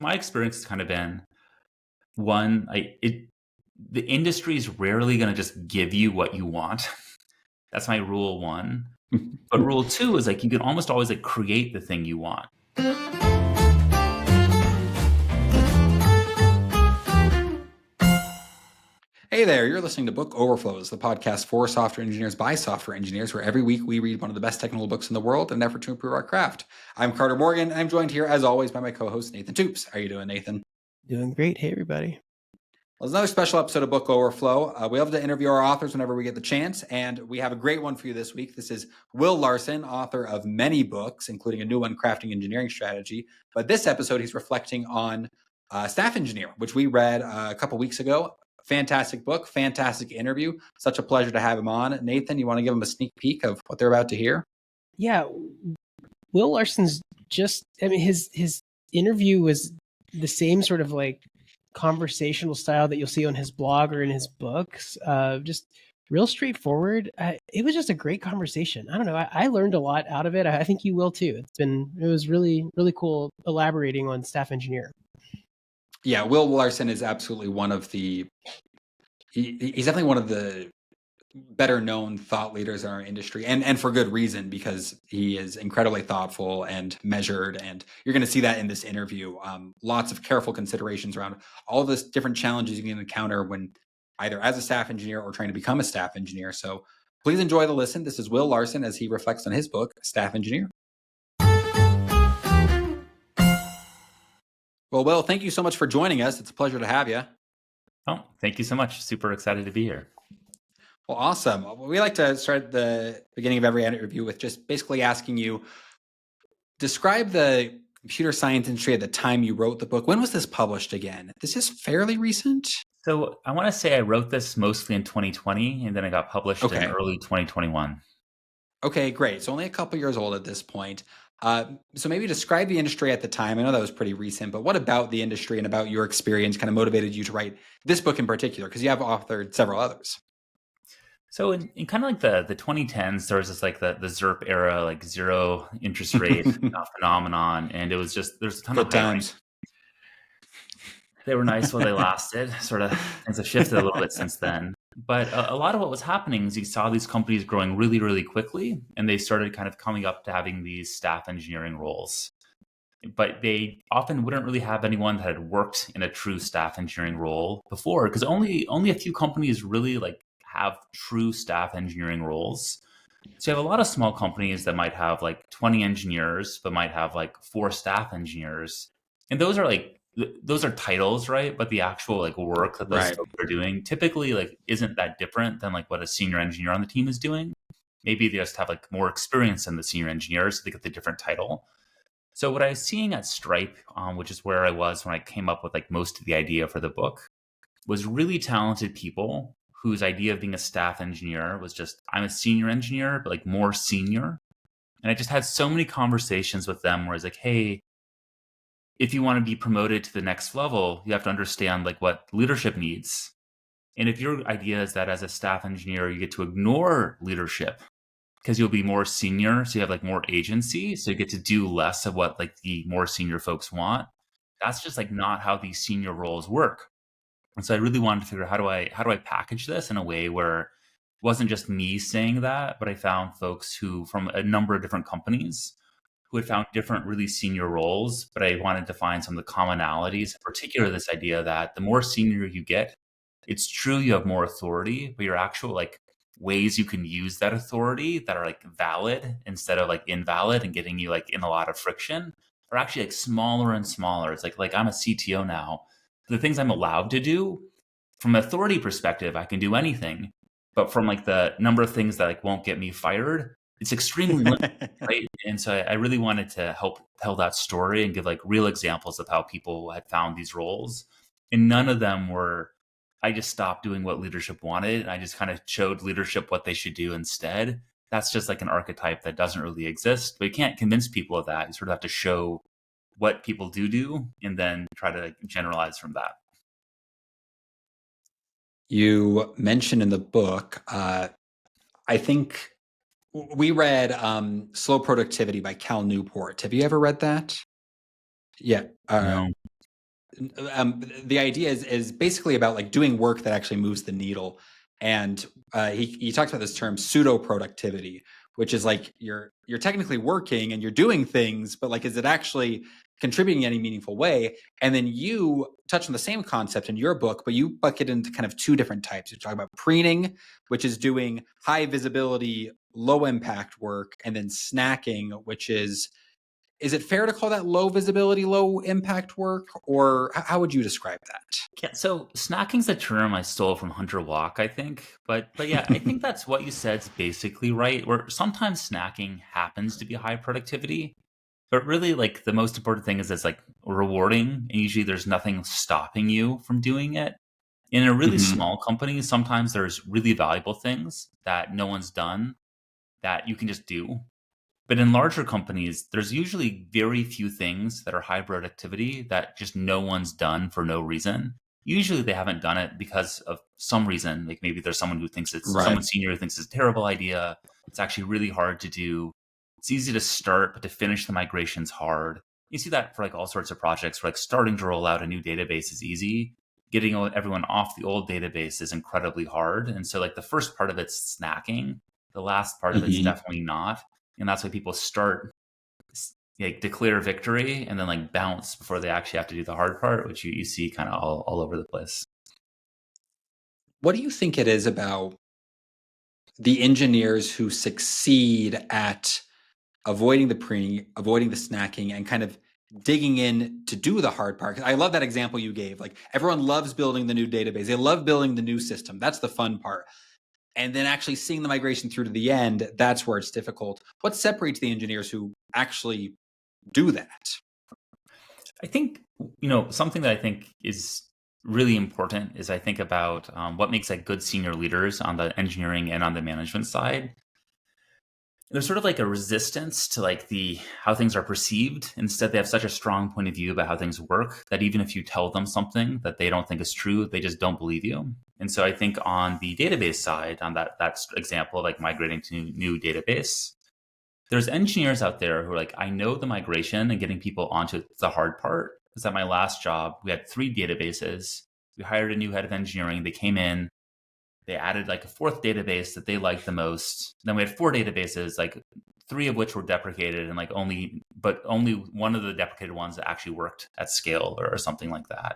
My experience has kind of been one, the industry is rarely going to just give you what you want. That's my rule one. But rule two is like you can almost always like create the thing you want. Hey there, you're listening to Book Overflows, the podcast for software engineers by software engineers, where every week we read one of the best technical books in the world in an effort to improve our craft. I'm Carter Morgan, and I'm joined here, as always, by my co-host, Nathan Toups. How are you doing, Nathan? Doing great. Hey, everybody. Well, it's another special episode of Book Overflow. We love to interview our authors whenever we get the chance, and we have a great one for you this week. This is Will Larson, author of many books, including a new one, Crafting Engineering Strategy. But this episode, he's reflecting on Staff Engineer, which we read a couple weeks ago. Fantastic book, fantastic interview. Such a pleasure to have him on. Nathan, you want to give him a sneak peek of what they're about to hear? Yeah, Will Larson's his interview was the same sort of like conversational style that you'll see on his blog or in his books. Just real straightforward. It was just a great conversation. I don't know. I learned a lot out of it. I think you will too. It was really, really cool elaborating on Staff Engineer. Yeah, Will Larson is absolutely one of the, he's definitely one of the better known thought leaders in our industry, and for good reason, because he is incredibly thoughtful and measured, and you're going to see that in this interview. Lots of careful considerations around all the different challenges you can encounter when either as a staff engineer or trying to become a staff engineer. So please enjoy the listen. This is Will Larson as he reflects on his book, Staff Engineer. Well, Will, thank you so much for joining us. It's a pleasure to have you. Oh, thank you so much. Super excited to be here. Well, awesome. We like to start the beginning of every interview with just basically asking you, describe the computer science industry at the time you wrote the book. When was this published again? This is fairly recent. So I want to say I wrote this mostly in 2020, and then it got published in early 2021. Okay, great. So only a couple years old at this point. So maybe describe the industry at the time. I know that was pretty recent, but what about the industry and about your experience kind of motivated you to write this book in particular? Because you have authored several others. So in kind of like the 2010s, there was this like the ZIRP era, like zero interest rate phenomenon. And it was just, there's a ton of times. They were nice while they lasted. Sort of things have shifted a little bit since then. But a lot of what was happening is you saw these companies growing really, really quickly, and they started kind of coming up to having these staff engineering roles. But they often wouldn't really have anyone that had worked in a true staff engineering role before, because only a few companies really like have true staff engineering roles. So you have a lot of small companies that might have like 20 engineers, but might have like 4 staff engineers. And those are titles, right? But the actual like work that those folks are doing typically like isn't that different than like what a senior engineer on the team is doing. Maybe they just have like more experience than the senior engineers, so they get the different title. So what I was seeing at Stripe, which is where I was when I came up with like most of the idea for the book, was really talented people whose idea of being a staff engineer was just, I'm a senior engineer, but like more senior. And I just had so many conversations with them where I was like, hey, if you want to be promoted to the next level, you have to understand like what leadership needs. And if your idea is that as a staff engineer, you get to ignore leadership because you'll be more senior, so you have like more agency, so you get to do less of what like the more senior folks want. That's just like not how these senior roles work. And so I really wanted to figure out how do I package this in a way where it wasn't just me saying that, but I found folks who from a number of different companies who had found different really senior roles, but I wanted to find some of the commonalities, in particular this idea that the more senior you get, it's true you have more authority, but your actual like ways you can use that authority that are like valid instead of like invalid and getting you like in a lot of friction are actually like smaller and smaller. It's like I'm a CTO now. The things I'm allowed to do from an authority perspective, I can do anything. But from like the number of things that like won't get me fired, it's extremely limited, right? And so I really wanted to help tell that story and give like real examples of how people had found these roles. And none of them were, I just stopped doing what leadership wanted. And I just kind of showed leadership what they should do instead. That's just like an archetype that doesn't really exist. But you can't convince people of that. You sort of have to show what people do and then try to generalize from that. You mentioned in the book, I think we read Slow Productivity by Cal Newport. Have you ever read that? Yeah. No. the idea is basically about like doing work that actually moves the needle. And he talks about this term pseudo productivity, which is like you're technically working and you're doing things, but like, is it actually contributing in any meaningful way? And then you touch on the same concept in your book, but you bucket into kind of two different types. You talk about preening, which is doing high visibility, low impact work, and then snacking, which is it fair to call that low visibility, low impact work, or how would you describe that? Yeah, so snacking's a term I stole from Hunter Walk, I think. But yeah, I think that's what you said is basically right. Where sometimes snacking happens to be high productivity, but really like the most important thing is it's like rewarding, and usually there's nothing stopping you from doing it. In a really small company, sometimes there's really valuable things that no one's done that you can just do. But in larger companies, there's usually very few things that are high productivity that just no one's done for no reason. Usually they haven't done it because of some reason. Like maybe there's someone who thinks someone senior who thinks it's a terrible idea. It's actually really hard to do. It's easy to start, but to finish the migration's hard. You see that for like all sorts of projects where like starting to roll out a new database is easy. Getting everyone off the old database is incredibly hard. And so like the first part of it's snacking. The last part of it's definitely not. And that's why people start, like, declare victory and then like bounce before they actually have to do the hard part, which you see kind of all over the place. What do you think it is about the engineers who succeed at avoiding the preening, avoiding the snacking, and kind of digging in to do the hard part? I love that example you gave. Like, everyone loves building the new database. They love building the new system. That's the fun part. And then actually seeing the migration through to the end, that's where it's difficult. What separates the engineers who actually do that? I think, something that I think is really important is I think about what makes like good senior leaders on the engineering and on the management side. There's sort of like a resistance to like how things are perceived. Instead, they have such a strong point of view about how things work that even if you tell them something that they don't think is true, they just don't believe you. And so I think on the database side, on that example of like migrating to new database, there's engineers out there who are like, I know the migration and getting people onto the hard part. Because at my last job, we had 3 databases. We hired a new head of engineering. They came in. They added like a 4th database that they liked the most. Then we had 4 databases, like 3 of which were deprecated, and like only one of the deprecated ones that actually worked at scale or something like that.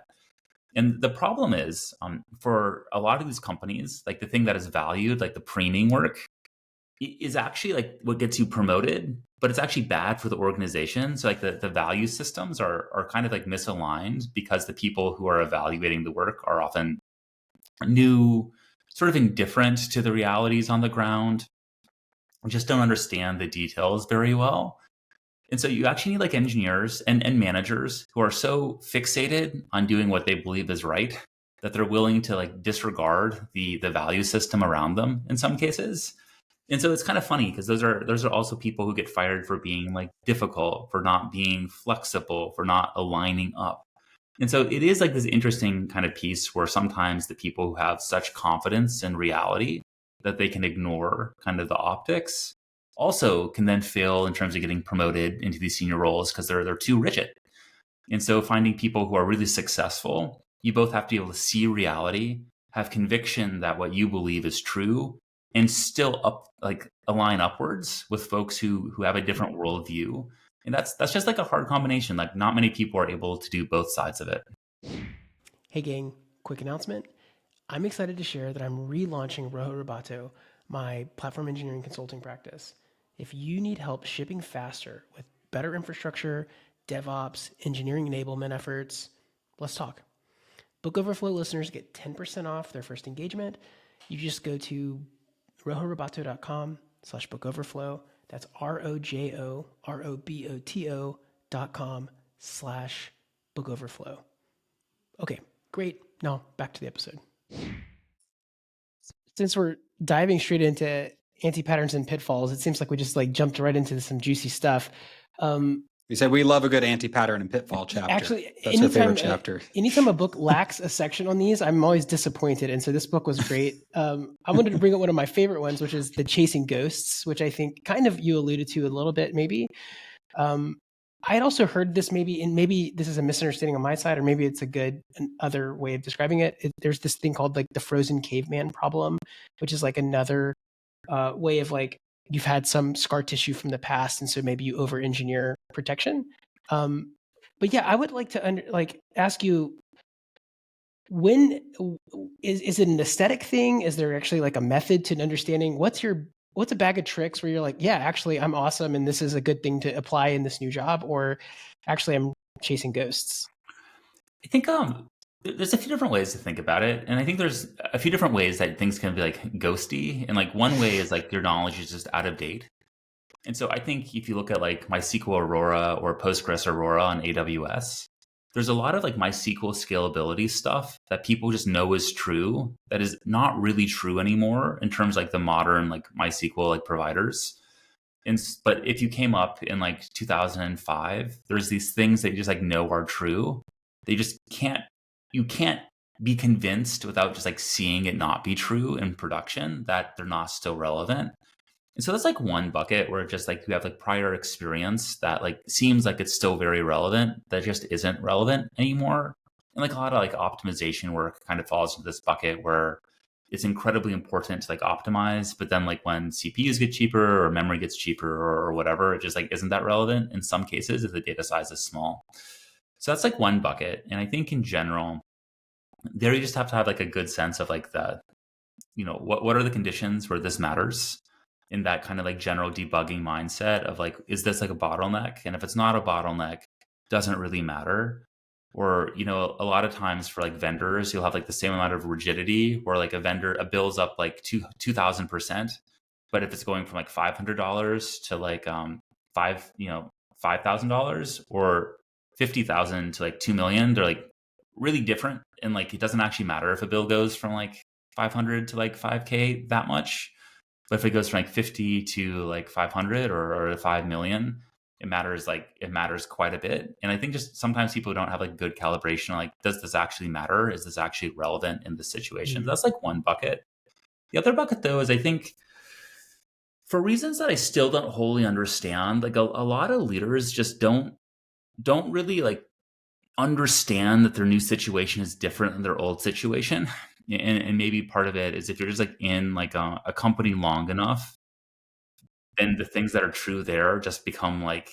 And the problem is, for a lot of these companies, like the thing that is valued, like the preening work, is actually like what gets you promoted, but it's actually bad for the organization. So like the value systems are kind of like misaligned because the people who are evaluating the work are often new, sort of indifferent to the realities on the ground, just don't understand the details very well. And so you actually need like engineers and managers who are so fixated on doing what they believe is right that they're willing to like disregard the value system around them in some cases. And so it's kind of funny because those are also people who get fired for being like difficult, for not being flexible, for not aligning up. And so it is like this interesting kind of piece where sometimes the people who have such confidence in reality that they can ignore kind of the optics also can then fail in terms of getting promoted into these senior roles because they're too rigid. And so finding people who are really successful, you both have to be able to see reality, have conviction that what you believe is true, and still align upwards with folks who have a different worldview. And that's just like a hard combination. Like not many people are able to do both sides of it. Hey gang, quick announcement. I'm excited to share that I'm relaunching Rojo Roboto, my platform engineering consulting practice. If you need help shipping faster with better infrastructure, DevOps, engineering enablement efforts, let's talk. Book Overflow listeners get 10% off their first engagement. You just go to rojoroboto.com/bookoverflow. That's ROJOROBOTO.com/bookoverflow. Okay, great. Now back to the episode. Since we're diving straight into anti-patterns and pitfalls, it seems like we just like jumped right into some juicy stuff. We said we love a good anti-pattern and pitfall chapter. Actually, that's our favorite chapter. Anytime a book lacks a section on these, I'm always disappointed. And so this book was great. I wanted to bring up one of my favorite ones, which is The Chasing Ghosts, which I think kind of you alluded to a little bit, maybe. I'd also heard this maybe this is a misunderstanding on my side, or maybe it's another way of describing it. There's this thing called like the frozen caveman problem, which is like another way of like you've had some scar tissue from the past, and so maybe you over engineer protection. But yeah, I would like to ask you, when is it an aesthetic thing? Is there actually like a method to understanding what's a bag of tricks where you're like, yeah, actually I'm awesome and this is a good thing to apply in this new job, or actually I'm chasing ghosts? I think there's a few different ways to think about it, and I think there's a few different ways that things can be like ghosty. And like one way is like your knowledge is just out of date. And so I think if you look at like MySQL Aurora or Postgres Aurora on AWS, there's a lot of like MySQL scalability stuff that people just know is true that is not really true anymore in terms of like the modern like MySQL like providers. But if you came up in like 2005, there's these things that you just like know are true. They just you can't be convinced without just like seeing it not be true in production that they're not still relevant. And so that's like one bucket where just like you have like prior experience that like seems like it's still very relevant, that just isn't relevant anymore. And like a lot of like optimization work kind of falls into this bucket where it's incredibly important to like optimize, but then like when CPUs get cheaper or memory gets cheaper or whatever, it just like isn't that relevant in some cases if the data size is small. So that's like one bucket. And I think in general, there you just have to have like a good sense of like what are the conditions where this matters, in that kind of like general debugging mindset of like, is this like a bottleneck? And if it's not a bottleneck, doesn't really matter. Or, a lot of times for like vendors, you'll have like the same amount of rigidity where like a bill's up like 2,000%. But if it's going from like $500 to like $5,000 or 50,000 to like 2 million, they're like really different. And like, it doesn't actually matter if a bill goes from like 500 to like 5K that much. But if it goes from like 50 to like 500 or 5 million, it matters quite a bit. And I think just sometimes people don't have like good calibration. Like, does this actually matter? Is this actually relevant in this situation? Mm-hmm. That's like one bucket. The other bucket though is I think for reasons that I still don't wholly understand, like a lot of leaders just don't really like understand that their new situation is different than their old situation. And maybe part of it is if you're just like in like a company long enough, then the things that are true there just become like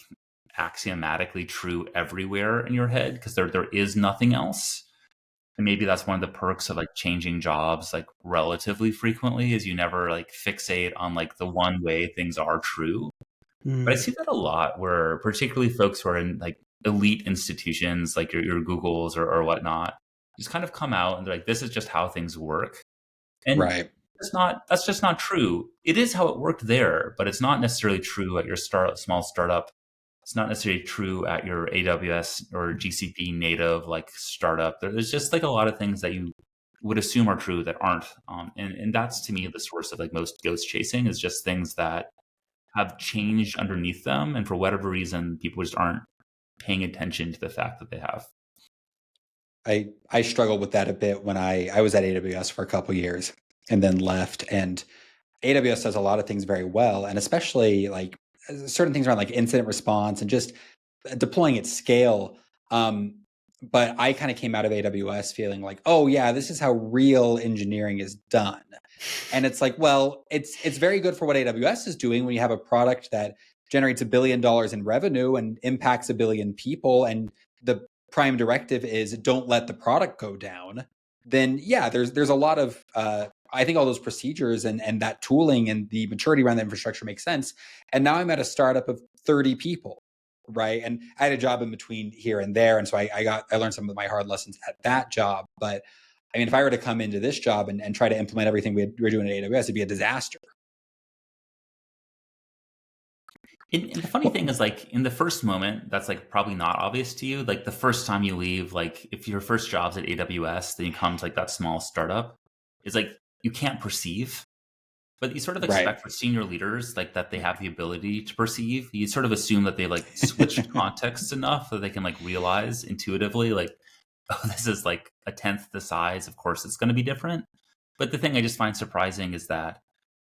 axiomatically true everywhere in your head because there is nothing else. And maybe that's one of the perks of like changing jobs like relatively frequently is you never like fixate on like the one way things are true. But I see that a lot where particularly folks who are in like elite institutions like your Googles or whatnot just kind of come out and they're like, this is just how things work. And right. That's just not true. It is how it worked there, but it's not necessarily true at your small startup. It's not necessarily true at your AWS or GCP native like startup. There's just like a lot of things that you would assume are true that aren't. And that's to me the source of like most ghost chasing is just things that have changed underneath them. And for whatever reason, people just aren't paying attention to the fact that they have. I struggled with that a bit when I was at AWS for a couple of years and then left. And AWS does a lot of things very well, and especially like certain things around like incident response and just deploying at scale. But I kind of came out of AWS feeling like, oh yeah, this is how real engineering is done. And it's like, well, it's very good for what AWS is doing when you have a product that generates $1 billion in revenue and impacts 1 billion people, and the prime directive is don't let the product go down. Then yeah, there's a lot of I think all those procedures and that tooling and the maturity around the infrastructure makes sense. And now I'm at a startup of 30 people, right? And I had a job in between here and there, and so I learned some of my hard lessons at that job. But I mean, if I were to come into this job and try to implement everything we were doing at AWS, it'd be a disaster. And the funny thing is, like, in the first moment, that's like probably not obvious to you. Like the first time you leave, like if your first job's at AWS, then you come to like that small startup, it's like you can't perceive. But you sort of expect for senior leaders like that they have the ability to perceive. You sort of assume that they like switched contexts enough that they can like realize intuitively, like, oh, this is like 1/10 the size. Of course, it's going to be different. But the thing I just find surprising is that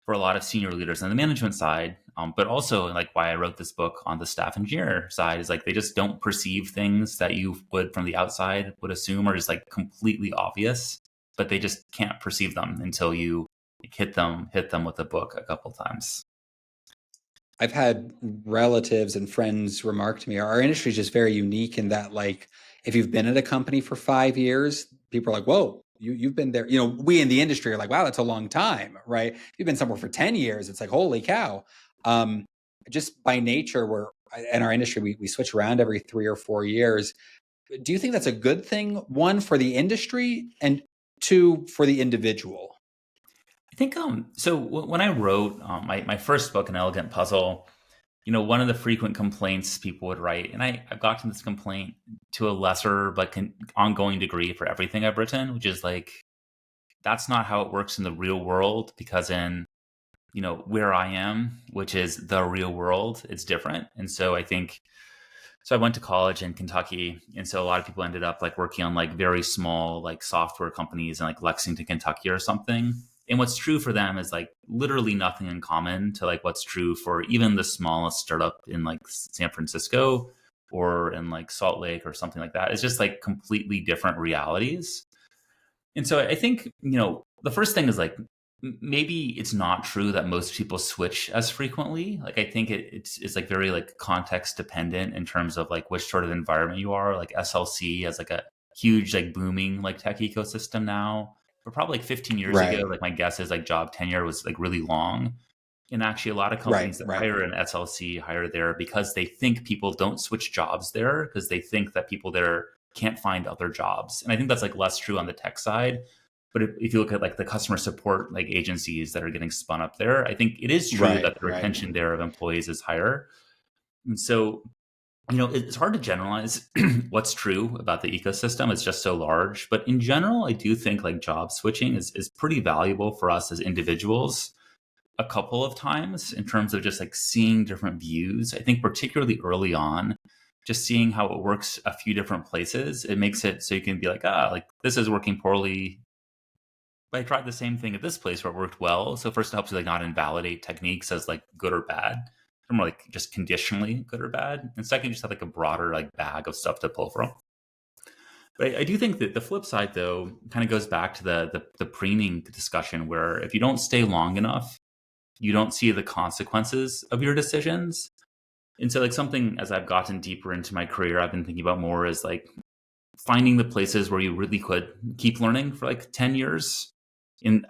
for a lot of senior leaders on the management side, But also like why I wrote this book on the staff engineer side is like they just don't perceive things that you would from the outside would assume are just like completely obvious, but they just can't perceive them until you hit them with a book a couple times. I've had relatives and friends remark to me, our industry is just very unique in that, like, if you've been at a company for 5 years, people are like, whoa, you've been there. You know, we in the industry are like, wow, that's a long time, right? If you've been somewhere for 10 years, it's like, holy cow. Just by nature, we're in our industry, we switch around every 3 or 4 years. Do you think that's a good thing? One, for the industry, and two, for the individual? I think so when I wrote my first book, An Elegant Puzzle, you know, one of the frequent complaints people would write, and I've gotten this complaint to a lesser but ongoing degree for everything I've written, which is like, that's not how it works in the real world, because in, you know, where I am, which is the real world, it's different. And so I think, so I went to college in Kentucky, and so a lot of people ended up like working on like very small like software companies in like Lexington, Kentucky or something. And what's true for them is like literally nothing in common to like what's true for even the smallest startup in like San Francisco or in like Salt Lake or something like that. It's just like completely different realities. And so I think, you know, the first thing is like, maybe it's not true that most people switch as frequently. Like, I think it's like very like context dependent in terms of like which sort of environment you are. Like SLC has like a huge like booming like tech ecosystem now, but probably like 15 years ago, like my guess is like job tenure was like really long. And actually a lot of companies that hire an SLC hire there because they think people don't switch jobs there, because they think that people there can't find other jobs. And I think that's like less true on the tech side. But if you look at like the customer support like agencies that are getting spun up there, I think it is true that the retention there of employees is higher. And so, you know, it's hard to generalize what's true about the ecosystem. It's just so large. But in general, I do think like job switching is pretty valuable for us as individuals a couple of times in terms of just like seeing different views. I think particularly early on, just seeing how it works a few different places, it makes it so you can be like, like this is working poorly, but I tried the same thing at this place where it worked well. So first, it helps you like not invalidate techniques as like good or bad, or more like just conditionally good or bad. And second, you just have like a broader like bag of stuff to pull from. But I do think that the flip side, though, kind of goes back to the preening discussion, where if you don't stay long enough, you don't see the consequences of your decisions. And so like something, as I've gotten deeper into my career, I've been thinking about more is like finding the places where you really could keep learning for like 10 years. And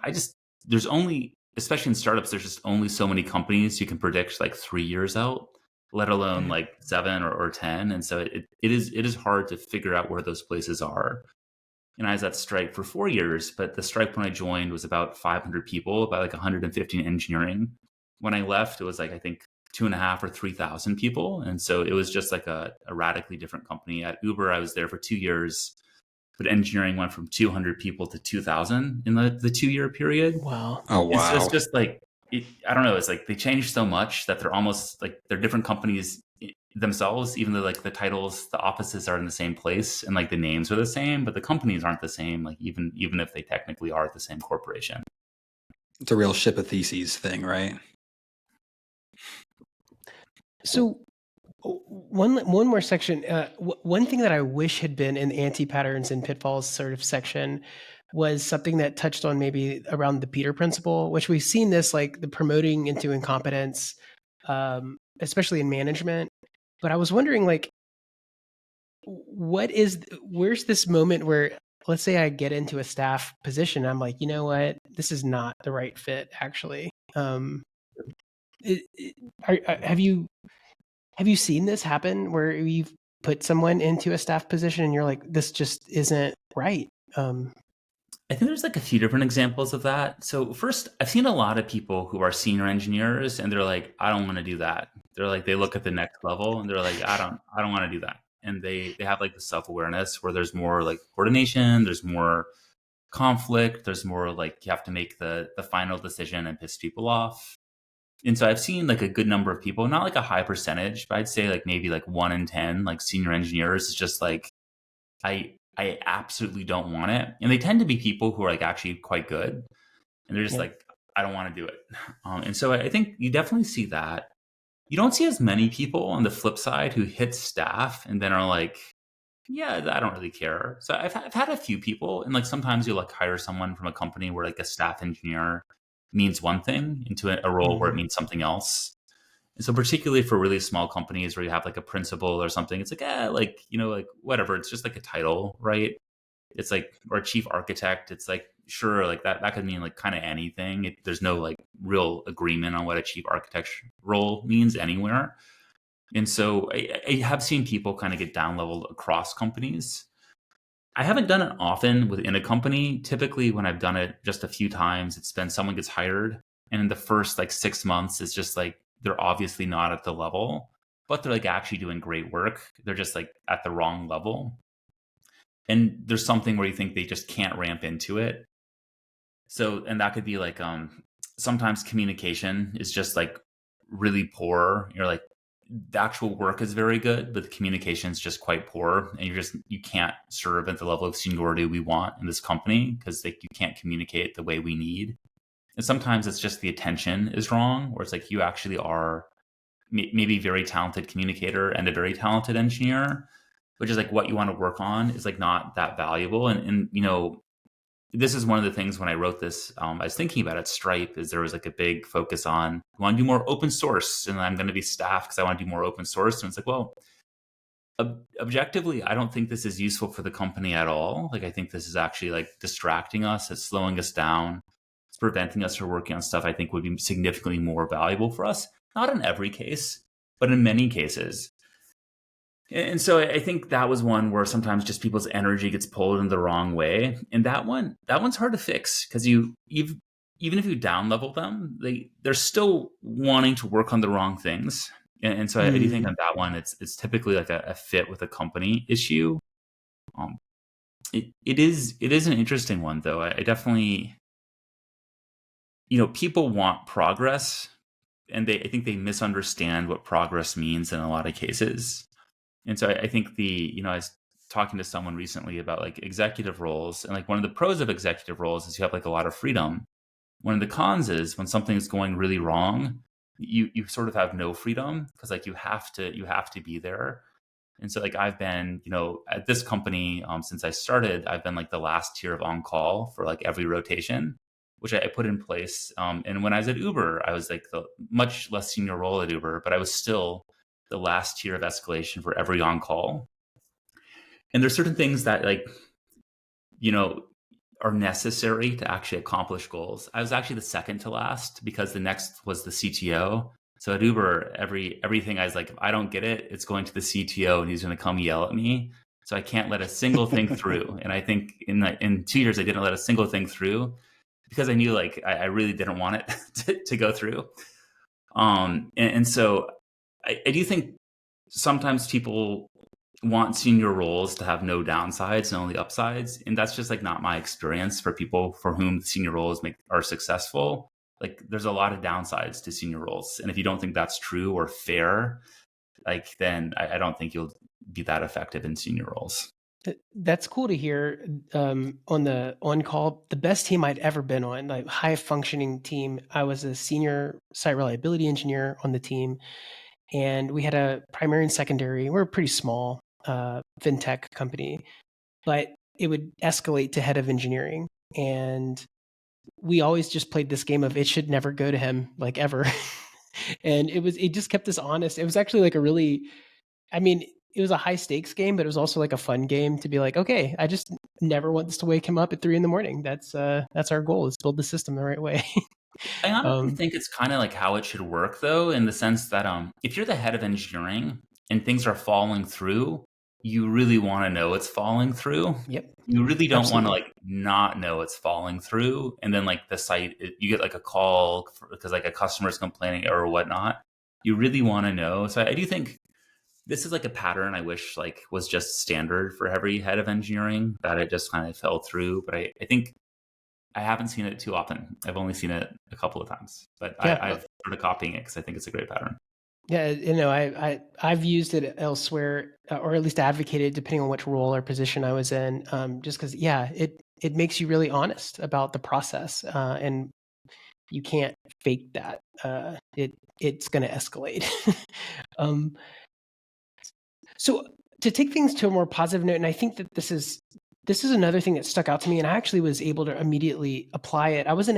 there's only, especially in startups, there's just only so many companies you can predict like 3 years out, let alone like 7 or 10. And so it is hard to figure out where those places are. And I was at Stripe for 4 years, but the Stripe when I joined was about 500 people, about like 150 in engineering. When I left, it was like, I think 2,500 or 3,000 people. And so it was just like a radically different company. At Uber, I was there for 2 years, but engineering went from 200 people to 2,000 in the 2-year period. Wow. Oh, wow. And so it's just like, I don't know. It's like they changed so much that they're almost like they're different companies themselves, even though like the titles, the offices are in the same place and like the names are the same, but the companies aren't the same. Like even if they technically are the same corporation. It's a real ship of theses thing, right? So one more section. One thing that I wish had been in the anti-patterns and pitfalls sort of section was something that touched on maybe around the Peter principle, which we've seen this like the promoting into incompetence, especially in management. But I was wondering, like, where's this moment where, let's say I get into a staff position, I'm like, you know what, this is not the right fit, actually. Have you seen this happen where you've put someone into a staff position and you're like, this just isn't right? I think there's like a few different examples of that. So first, I've seen a lot of people who are senior engineers and they're like, I don't want to do that. They're like, they look at the next level and they're like, I don't want to do that. And they have like the self-awareness where there's more like coordination, there's more conflict, there's more like you have to make the final decision and piss people off. And so I've seen like a good number of people, not like a high percentage, but I'd say like maybe like 1 in 10, like senior engineers is just like, I absolutely don't want it. And they tend to be people who are like actually quite good. And they're just like, I don't want to do it. And so I think you definitely see that. you don't see as many people on the flip side who hit staff and then are like, yeah, I don't really care. So I've had a few people, and like sometimes you like hire someone from a company where like a staff engineer means one thing into a role where it means something else. And so particularly for really small companies where you have like a principal or something, it's like, like, like whatever, it's just like a title, right? It's like, or a chief architect, it's like, sure, like that could mean like kind of anything. There's no like real agreement on what a chief architect role means anywhere. And so I have seen people kind of get down leveled across companies. I haven't done it often within a company. Typically, when I've done it just a few times, it's been someone gets hired, and in the first like 6 months, it's just like they're obviously not at the level, but they're like actually doing great work. They're just like at the wrong level. And there's something where you think they just can't ramp into it. So, and that could be like sometimes communication is just like really poor. You're like, the actual work is very good, but the communication is just quite poor, and you can't serve at the level of seniority we want in this company because like you can't communicate the way we need. And sometimes it's just the attention is wrong, where it's like you actually are maybe very talented communicator and a very talented engineer, which is like what you want to work on is like not that valuable. And this is one of the things when I wrote this, I was thinking about at Stripe is there was like a big focus on, I want to do more open source and I'm going to be staff because I want to do more open source. And it's like, well, objectively, I don't think this is useful for the company at all. Like, I think this is actually like distracting us. It's slowing us down. It's preventing us from working on stuff I think would be significantly more valuable for us. Not in every case, but in many cases. And so I think that was one where sometimes just people's energy gets pulled in the wrong way. And that one's hard to fix because even if you down level them, they're still wanting to work on the wrong things. And so I do think on that one, it's typically like a fit with a company issue. It is an interesting one though. I definitely, people want progress, and I think they misunderstand what progress means in a lot of cases. And so I think I was talking to someone recently about like executive roles, and like one of the pros of executive roles is you have like a lot of freedom. One of the cons is when something is going really wrong, you sort of have no freedom because like you have to be there. And so like I've been, at this company, since I started, I've been like the last tier of on call for like every rotation, which I put in place. And when I was at Uber, I was like the much less senior role at Uber, but I was still the last tier of escalation for every on call. And there's certain things that like, are necessary to actually accomplish goals. I was actually the second to last because the next was the CTO. So at Uber, everything I was like, if I don't get it, it's going to the CTO and he's going to come yell at me. So I can't let a single thing through. And I think in 2 years, I didn't let a single thing through because I knew like I really didn't want it to go through. And so I do think sometimes people want senior roles to have no downsides and only upsides. And that's just like not my experience for people for whom senior roles are successful. Like there's a lot of downsides to senior roles. And if you don't think that's true or fair, like then I don't think you'll be that effective in senior roles. That's cool to hear. On the on-call, the best team I'd ever been on, like high functioning team. I was a senior site reliability engineer on the team, and we had a primary and secondary. We're a pretty small fintech company, but it would escalate to head of engineering, and we always just played this game of it should never go to him, like ever. And it just kept us honest. It was actually like it was a high stakes game, but it was also like a fun game to be like, okay, I just never want this to wake him up at 3 a.m. That's our goal, is build the system the right way. I honestly think it's kind of like how it should work though, in the sense that if you're the head of engineering and things are falling through, you really want to know it's falling through. Yep. You really don't want to like not know it's falling through. And then like the site, you get like a call because like a customer is complaining or whatnot. You really want to know. So I do think this is like a pattern I wish like was just standard for every head of engineering, that it just kind of fell through. But I think I haven't seen it too often. I've only seen it a couple of times, but yeah. I've started copying it because I think it's a great pattern. Yeah, I've used it elsewhere, or at least advocated, depending on which role or position I was in, just because, it makes you really honest about the process. And you can't fake that. It's going to escalate. So to take things to a more positive note, and I think that this is another thing that stuck out to me, and I actually was able to immediately apply it. I was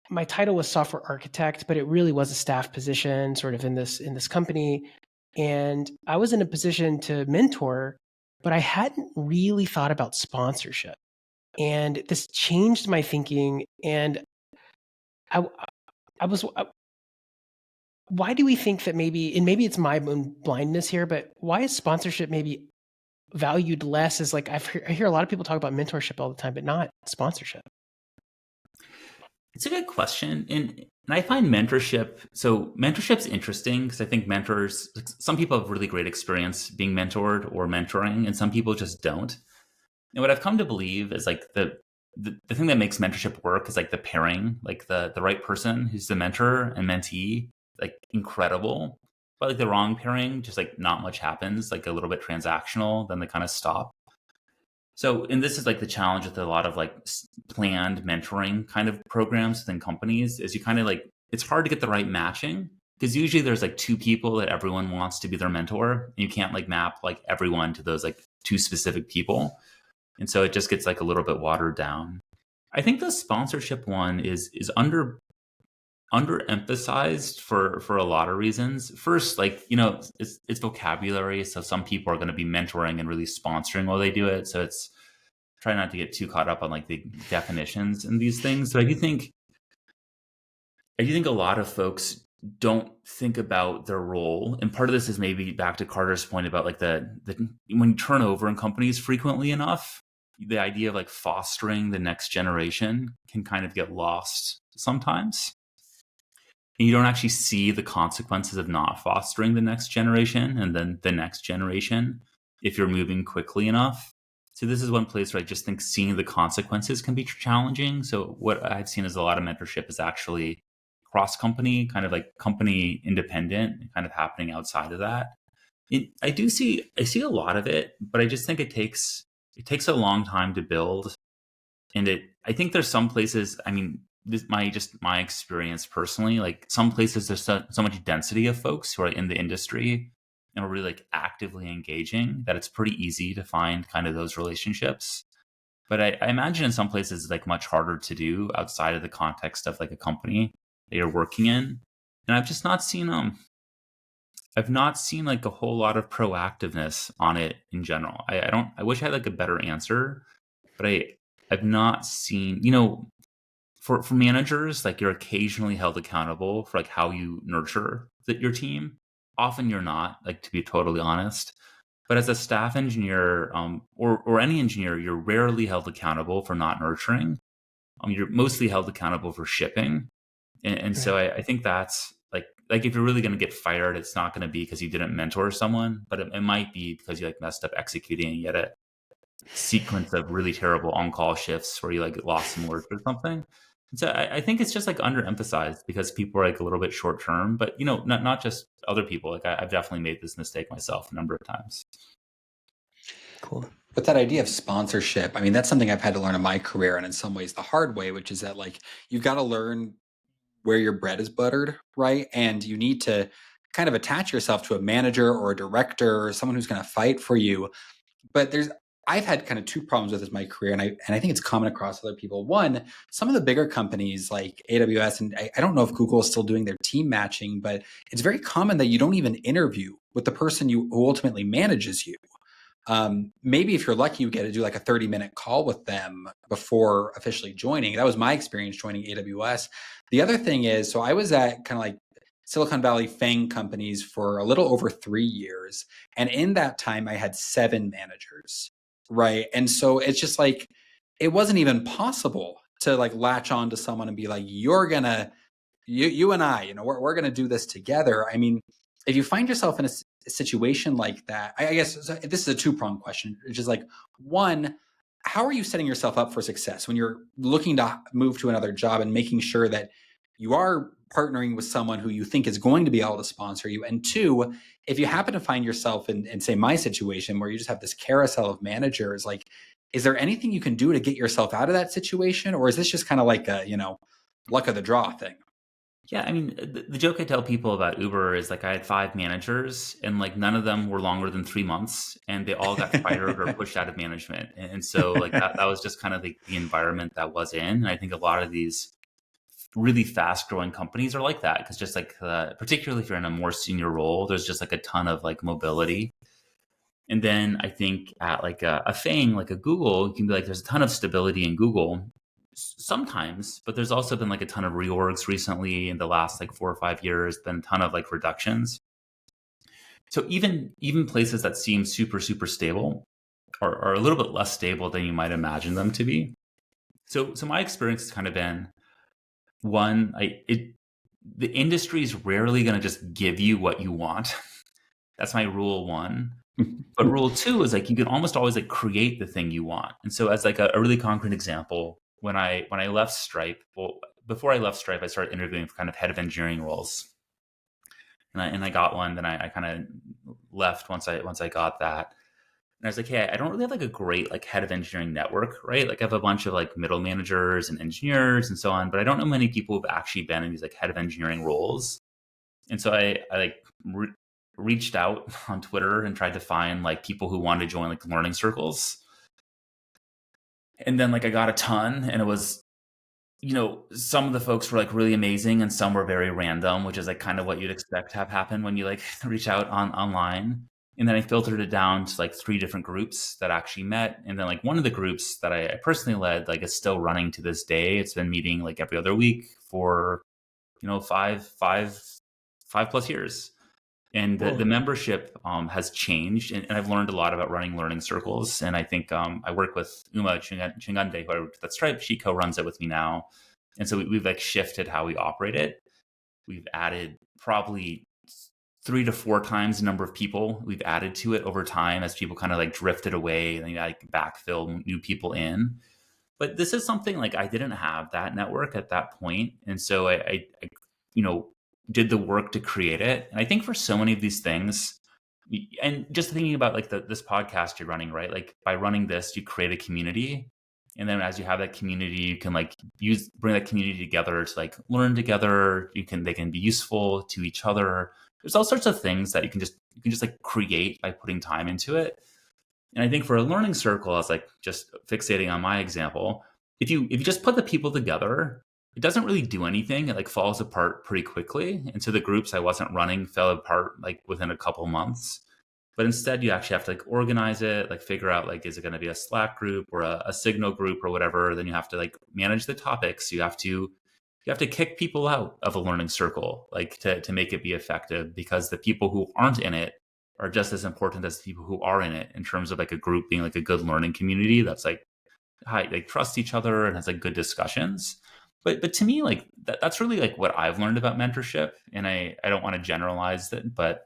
my title was software architect, but it really was a staff position sort of in this company. And I was in a position to mentor, but I hadn't really thought about sponsorship. And this changed my thinking. And why do we think that maybe it's my own blindness here, but why is sponsorship maybe valued less as like, I hear a lot of people talk about mentorship all the time, but not sponsorship? It's a good question. And I find mentorship's interesting because I think mentors, some people have really great experience being mentored or mentoring, and some people just don't. And what I've come to believe is like the thing that makes mentorship work is like the pairing, like the right person who's the mentor and mentee, like incredible. But like the wrong pairing, just like not much happens, like a little bit transactional, then they kind of stop. So, and this is like the challenge with a lot of like planned mentoring kind of programs within companies is you kind of like, it's hard to get the right matching because usually there's like two people that everyone wants to be their mentor. And you can't like map like everyone to those like two specific people. And so it just gets like a little bit watered down. I think the sponsorship one is underemphasized for a lot of reasons. First, like, you know, it's vocabulary. So some people are going to be mentoring and really sponsoring while they do it. So it's try not to get too caught up on like the definitions and these things. So I do think a lot of folks don't think about their role. And part of this is maybe back to Carter's point about like the when you turn over in companies frequently enough, the idea of like fostering the next generation can kind of get lost sometimes. And you don't actually see the consequences of not fostering the next generation and then the next generation if you're moving quickly enough. So this is one place where I just think seeing the consequences can be challenging. So what I've seen is a lot of mentorship is actually cross-company, kind of like company independent, kind of happening outside of that. I see a lot of it, but I just think it takes a long time to build. And I think there's some places, I mean, this my experience personally, like some places there's so much density of folks who are in the industry and are really like actively engaging that it's pretty easy to find kind of those relationships. But I imagine in some places it's like much harder to do outside of the context of like a company that you're working in. And I've just not seen like a whole lot of proactiveness on it in general. I wish I had like a better answer, but I've not seen, you know, for managers, like you're occasionally held accountable for like how you nurture your team. Often you're not, like to be totally honest. But as a staff engineer or any engineer, you're rarely held accountable for not nurturing. You're mostly held accountable for shipping. And so I think that's like if you're really going to get fired, it's not going to be because you didn't mentor someone, but it might be because you like messed up executing and you had a sequence of really terrible on-call shifts where you like lost some work or something. And so I think it's just like underemphasized because people are like a little bit short term, but you know, not just other people. Like I've definitely made this mistake myself a number of times. Cool. But that idea of sponsorship, I mean, that's something I've had to learn in my career, and in some ways the hard way, which is that like you've got to learn where your bread is buttered, right? And you need to kind of attach yourself to a manager or a director or someone who's going to fight for you. But I've had kind of two problems with this in my career, and I think it's common across other people. One, some of the bigger companies like AWS, and I don't know if Google is still doing their team matching, but it's very common that you don't even interview with the person who ultimately manages you. Maybe if you're lucky, you get to do like a 30-minute call with them before officially joining. That was my experience joining AWS. The other thing is, so I was at kind of like Silicon Valley FANG companies for a little over 3 years. And in that time, I had 7 managers, right? And so it's just like, it wasn't even possible to like latch on to someone and be like, you and I, you know, we're going to do this together. I mean, if you find yourself in a situation like that, I guess this is a two-pronged question, which is like, one, how are you setting yourself up for success when you're looking to move to another job and making sure that you are partnering with someone who you think is going to be able to sponsor you? And two, if you happen to find yourself in say my situation where you just have this carousel of managers, like, is there anything you can do to get yourself out of that situation? Or is this just kind of like a, you know, luck of the draw thing. Yeah, I mean, the joke I tell people about Uber is like I had 5 managers, and like none of them were longer than 3 months, and they all got fired or pushed out of management. And so like that was just kind of the environment that was in. And I think a lot of these really fast growing companies are like that, because just like particularly if you're in a more senior role, there's just like a ton of like mobility. And then I think at like a thing like a Google, you can be like, there's a ton of stability in Google sometimes, but there's also been like a ton of reorgs recently in the last like 4 or 5 years, been a ton of like reductions. So even places that seem super, super stable are a little bit less stable than you might imagine them to be. So my experience has kind of been, one, the industry is rarely going to just give you what you want. That's my rule one. But rule two is like you can almost always like create the thing you want. And so as like a really concrete example, when I left Stripe, well, before I left Stripe, I started interviewing for kind of head of engineering roles, and I got one. Then I kind of left once I got that. And I was like, hey, I don't really have like a great like head of engineering network, right? Like I have a bunch of like middle managers and engineers and so on, but I don't know many people who've actually been in these like head of engineering roles. And so I like reached out on Twitter and tried to find like people who wanted to join like learning circles. And then like I got a ton, and it was, some of the folks were like really amazing and some were very random, which is like kind of what you'd expect to have happen when you like reach out online. And then I filtered it down to like 3 different groups that actually met. And then like one of the groups that I personally led, like is still running to this day. It's been meeting like every other week for, 5+ years. And the membership has changed, and I've learned a lot about running learning circles. And I think I work with Uma Chingande, who I worked with at Stripe. She co-runs it with me now. And so we've like shifted how we operate it. We've added probably 3 to 4 times the number of people we've added to it over time as people kind of like drifted away and like backfill new people in. But this is something like I didn't have that network at that point. And so I did the work to create it. And I think for so many of these things, and just thinking about like this podcast you're running, right? Like by running this, you create a community. And then as you have that community, you can like bring that community together to like learn together. They can be useful to each other. There's all sorts of things that you can just like create by putting time into it. And I think for a learning circle, I was like just fixating on my example. If you just put the people together, it doesn't really do anything. It like falls apart pretty quickly. And so the groups I wasn't running fell apart like within a couple months. But instead, you actually have to like organize it, like figure out like, is it going to be a Slack group or a Signal group or whatever? Then you have to like manage the topics. You have to kick people out of a learning circle, like to make it be effective, because the people who aren't in it are just as important as the people who are in it in terms of like a group being like a good learning community that's like they trust each other and has like good discussions. But to me, like that's really like what I've learned about mentorship. And I don't want to generalize it, but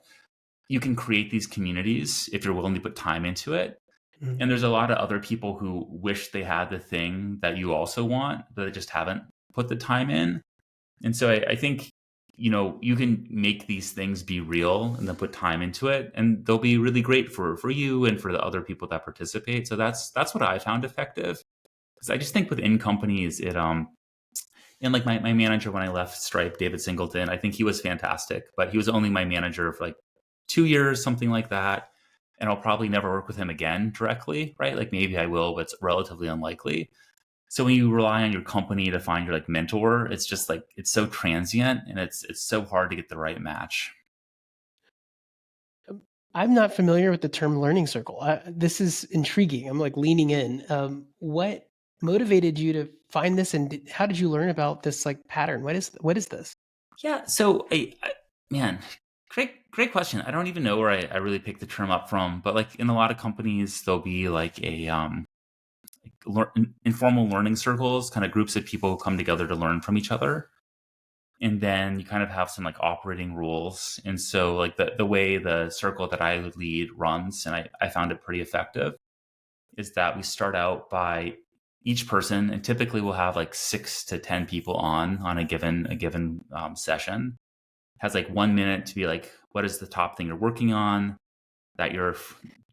you can create these communities if you're willing to put time into it. Mm-hmm. And there's a lot of other people who wish they had the thing that you also want, but they just haven't put the time in. And so I think, you can make these things be real and then put time into it, and they'll be really great for you and for the other people that participate. So that's what I found effective. Because I just think within companies, and like my manager when I left Stripe, David Singleton, I think he was fantastic, but he was only my manager for like 2 years, something like that. And I'll probably never work with him again directly, right? Like maybe I will, but it's relatively unlikely. So when you rely on your company to find your like mentor, it's just like, it's so transient and it's so hard to get the right match. I'm not familiar with the term learning circle. This is intriguing. I'm like leaning in. What motivated you to find this, and how did you learn about this like pattern? What is this? Yeah. So man, great question. I don't even know where I really picked the term up from, but like in a lot of companies, there'll be like a informal learning circles, kind of groups of people who come together to learn from each other. And then you kind of have some like operating rules. And so like the way the circle that I lead runs, and I found it pretty effective, is that we start out by each person, and typically we'll have like 6 to 10 people on a given session, has like 1 minute to be like, what is the top thing you're working on that you're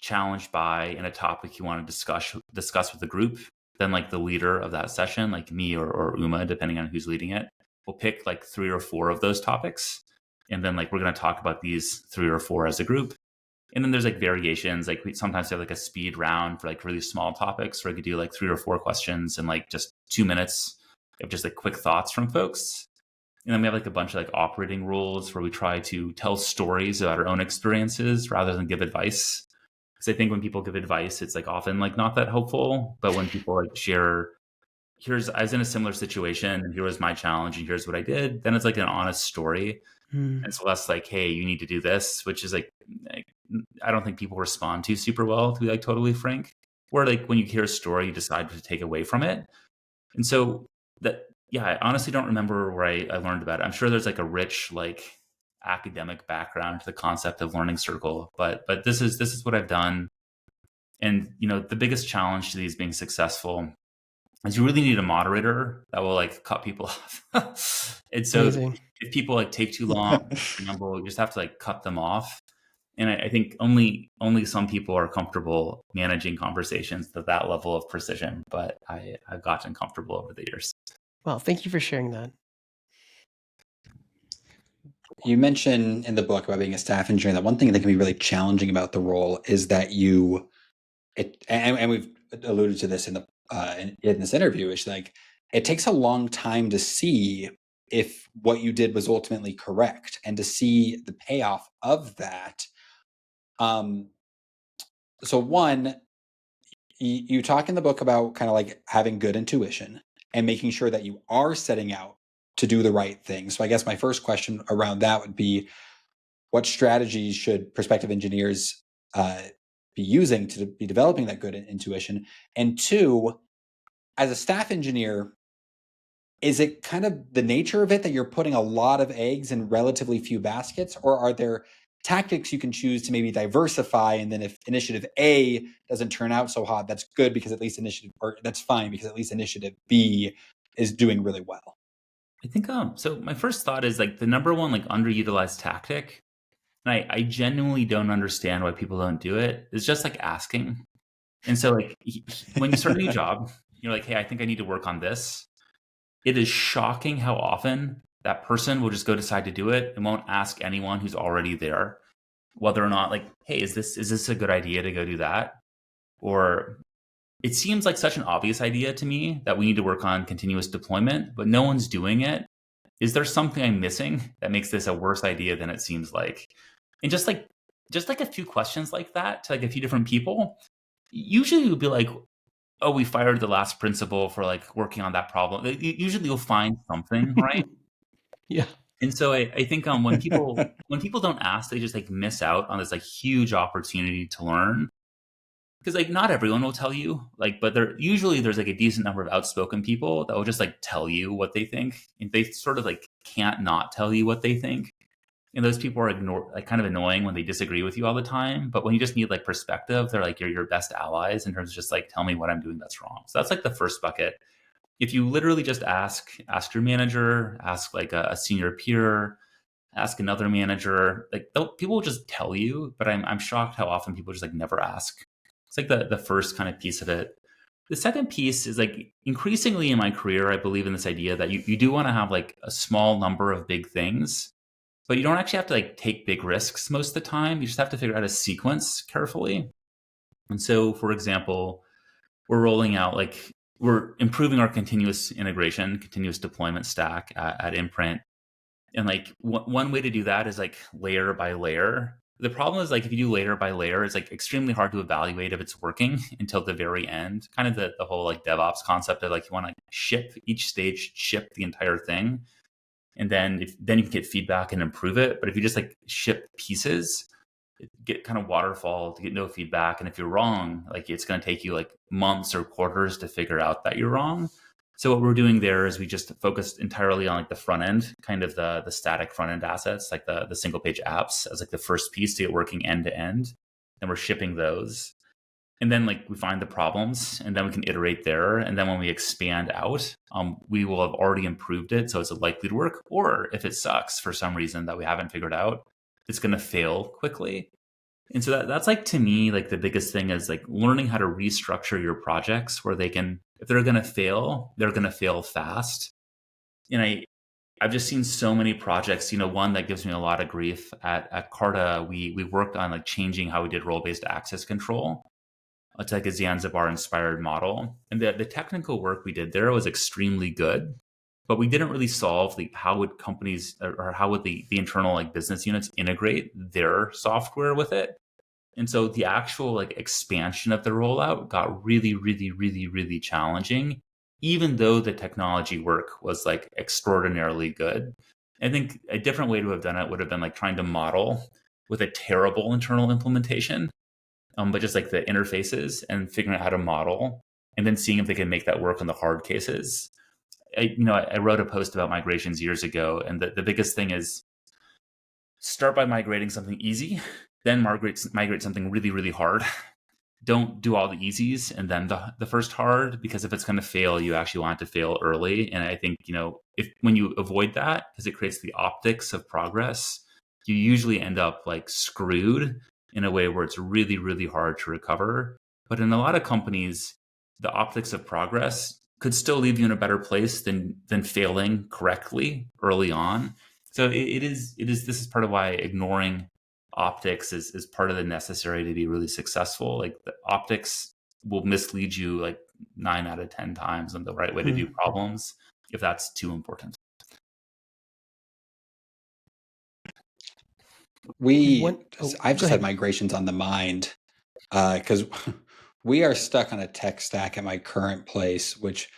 challenged by, and a topic you want to discuss with the group. then like the leader of that session, like me or Uma, depending on who's leading it, will pick like 3 or 4 of those topics. And then like we're going to talk about these 3 or 4 as a group. And then there's like variations. Like we sometimes have like a speed round for like really small topics where we could do like 3 or 4 questions in like just 2 minutes of just like quick thoughts from folks. And then we have like a bunch of like operating rules where we try to tell stories about our own experiences rather than give advice. Because I think when people give advice, it's like often like not that helpful. But when people like share, I was in a similar situation and here was my challenge and here's what I did, then it's like an honest story. And it's less like, hey, you need to do this, which is like I don't think people respond to super well, to be like totally frank. Where like when you hear a story, you decide to take away from it. And so that, yeah, I honestly don't remember where I learned about it. I'm sure there's like a rich like academic background to the concept of learning circle, but this is what I've done. And the biggest challenge to these being successful is you really need a moderator that will like cut people off. And so Amazing. if people like take too long, you just have to like cut them off. And I think only some people are comfortable managing conversations to that level of precision, but I've gotten comfortable over the years. Well, thank you for sharing that. You mentioned in the book about being a staff engineer that one thing that can be really challenging about the role is that and we've alluded to this in this interview, is like it takes a long time to see if what you did was ultimately correct and to see the payoff of that. So one, you talk in the book about kind of like having good intuition and making sure that you are setting out to do the right thing. So I guess my first question around that would be, what strategies should prospective engineers be using to be developing that good intuition? And 2, as a staff engineer, is it kind of the nature of it that you're putting a lot of eggs in relatively few baskets, or are there tactics you can choose to maybe diversify? And then if initiative A doesn't turn out so hot, that's good because at least that's fine because at least initiative B is doing really well. I think so my first thought is like the number one like underutilized tactic, and I genuinely don't understand why people don't do it, is just like asking. And so like when you start a new job, you're like, hey, I think I need to work on this. It is shocking how often that person will just go decide to do it and won't ask anyone who's already there whether or not like, hey, is this a good idea to go do that? Or it seems like such an obvious idea to me that we need to work on continuous deployment, but no one's doing it. Is there something I'm missing that makes this a worse idea than it seems like? And just like a few questions like that to like a few different people, usually you'll be like, oh, we fired the last principal for like working on that problem. Usually you'll find something, right? Yeah. And so I think when people don't ask, they just like miss out on this like huge opportunity to learn. Because like not everyone will tell you, like, but there's like a decent number of outspoken people that will just like tell you what they think, and they sort of like can't not tell you what they think. And those people are like kind of annoying when they disagree with you all the time. But when you just need like perspective, they're like your best allies in terms of just like, tell me what I'm doing that's wrong. So that's like the first bucket. If you literally just ask your manager, ask like a senior peer, ask another manager, like people will just tell you. But I'm shocked how often people just like never ask. It's like the first kind of piece of it. The second piece is like increasingly in my career, I believe in this idea that you do want to have like a small number of big things, but you don't actually have to like take big risks most of the time. You just have to figure out a sequence carefully. And so, for example, we're improving our continuous integration, continuous deployment stack at Imprint. And like one way to do that is like layer by layer. The problem is like if you do layer by layer, it's like extremely hard to evaluate if it's working until the very end. Kind of the whole like DevOps concept of like you want to ship each stage, ship the entire thing. And then you can get feedback and improve it. But if you just like ship pieces, get kind of waterfall to get no feedback. And if you're wrong, like it's going to take you like months or quarters to figure out that you're wrong. So what we're doing there is we just focused entirely on like the front end, kind of the static front end assets, like the single page apps as like the first piece to get working end to end. And we're shipping those. And then like we find the problems and then we can iterate there. And then when we expand out, we will have already improved it. So it's likely to work. Or if it sucks for some reason that we haven't figured out, it's going to fail quickly. And so that's like, to me, like the biggest thing is like learning how to restructure your projects where they can if they're going to fail, they're going to fail fast. And I've just seen so many projects. One that gives me a lot of grief at Carta, we worked on like changing how we did role-based access control. It's like a Zanzibar inspired model. And the technical work we did there was extremely good, but we didn't really solve how would companies or how would the internal like business units integrate their software with it. And so the actual like expansion of the rollout got really, really, really, really challenging, even though the technology work was like extraordinarily good. I think a different way to have done it would have been like trying to model with a terrible internal implementation, but just like the interfaces and figuring out how to model and then seeing if they can make that work on the hard cases. I wrote a post about migrations years ago, and the biggest thing is start by migrating something easy, then migrate something really, really hard. Don't do all the easies and then the first hard, because if it's going to fail, you actually want it to fail early. And I think, if when you avoid that, because it creates the optics of progress, you usually end up like screwed in a way where it's really, really hard to recover. But in a lot of companies, the optics of progress could still leave you in a better place than failing correctly early on. So this is part of why ignoring optics is part of the necessary to be really successful. Like the optics will mislead you like 9 out of 10 times on the right way to do problems if that's too important. I've just had migrations on the mind because we are stuck on a tech stack at my current place, which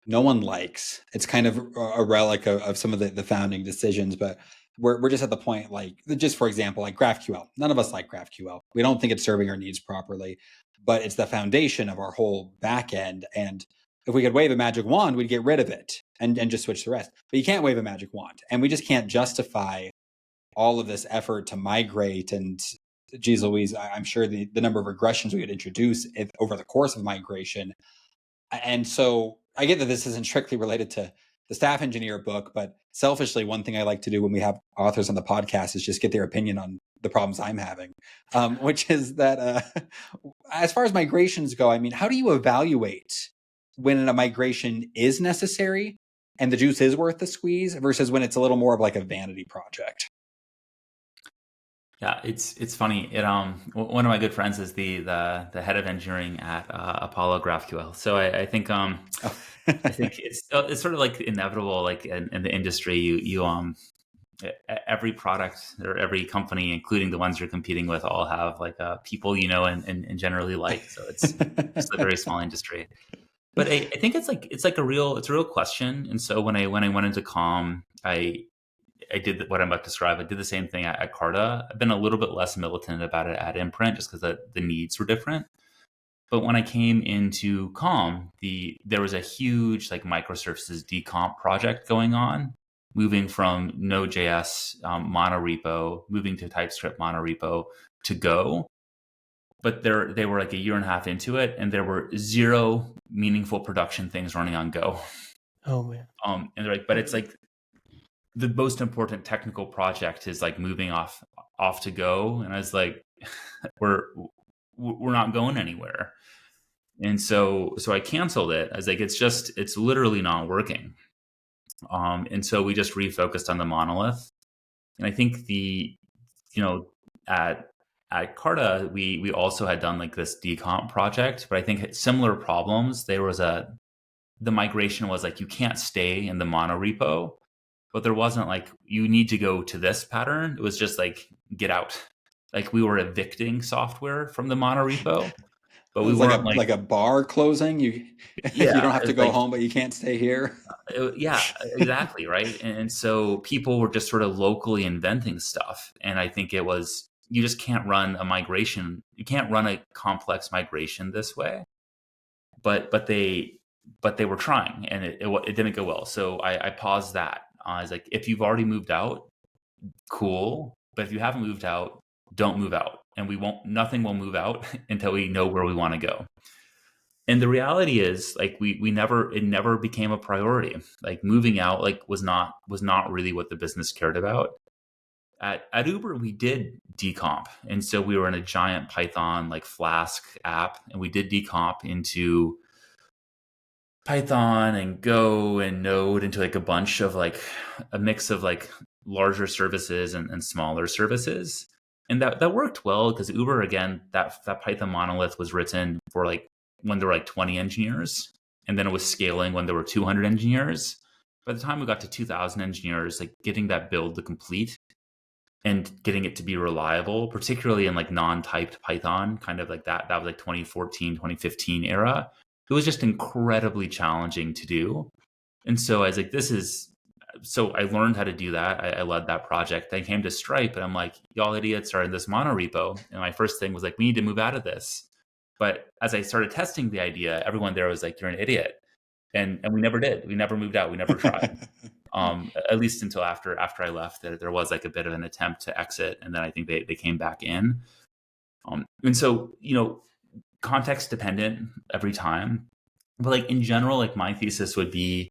no one likes. It's kind of a relic of some of the founding decisions, but we're just at the point, like, just for example, like GraphQL. None of us like GraphQL. We don't think it's serving our needs properly, but it's the foundation of our whole back end. And if we could wave a magic wand, we'd get rid of it and just switch the rest. But you can't wave a magic wand. And we just can't justify all of this effort to migrate. And geez Louise, I'm sure the number of regressions we would introduce over the course of migration. And so I get that this isn't strictly related to the staff engineer book, but selfishly, one thing I like to do when we have authors on the podcast is just get their opinion on the problems I'm having, which is that as far as migrations go, I mean, how do you evaluate when a migration is necessary and the juice is worth the squeeze versus when it's a little more of like a vanity project? Yeah, it's funny. One of my good friends is the head of engineering at Apollo GraphQL. So I think I think it's sort of like inevitable, like in the industry, you every product or every company, including the ones you're competing with, all have like people and generally like. So it's just a very small industry. But I think it's a real question. And so when I went into Calm, I did what I'm about to describe. I did the same thing at Carta. I've been a little bit less militant about it at Imprint just because the needs were different. But when I came into Calm, there was a huge like microservices decomp project going on, moving from Node.js monorepo, moving to TypeScript monorepo to Go. But they were like a year and a half into it, and there were 0 meaningful production things running on Go. Oh man. And they're like, but it's like the most important technical project is like moving off to Go. And I was like, we're not going anywhere. And so I canceled it. I was like, it's literally not working. And so we just refocused on the monolith. And I think at Carta, we also had done like this decomp project, but I think similar problems. The migration was like, you can't stay in the monorepo. But there wasn't like, you need to go to this pattern. It was just like, get out. Like we were evicting software from the monorepo, but we weren't like a bar closing. You don't have to go home, but you can't stay here. Yeah, exactly. Right. And so people were just sort of locally inventing stuff. And I think it was, you just can't run a migration. You can't run a complex migration this way. But they were trying, and it didn't go well. So I paused that. I was like, if you've already moved out, cool. But if you haven't moved out, don't move out. And nothing will move out until we know where we want to go. And the reality is like, it never became a priority. Like moving out, like was not really what the business cared about. At Uber, we did decomp. And so we were in a giant Python, like Flask app, and we did decomp into Python and Go and Node into like a bunch of like a mix of like larger services and smaller services. And that worked well because Uber, again, that Python monolith was written for like when there were like 20 engineers, and then it was scaling when there were 200 engineers. By the time we got to 2000 engineers, like getting that build to complete and getting it to be reliable, particularly in like non-typed Python, kind of like that was like 2014, 2015 era. It was just incredibly challenging to do. And so I was like, so I learned how to do that. I led that project. I came to Stripe and I'm like, y'all idiots are in this monorepo. And my first thing was like, we need to move out of this. But as I started testing the idea, everyone there was like, you're an idiot. And we never did. We never moved out. We never tried. At least until after I left, there was like a bit of an attempt to exit. And then I think they came back in. And so, context dependent every time. But like in general, like my thesis would be,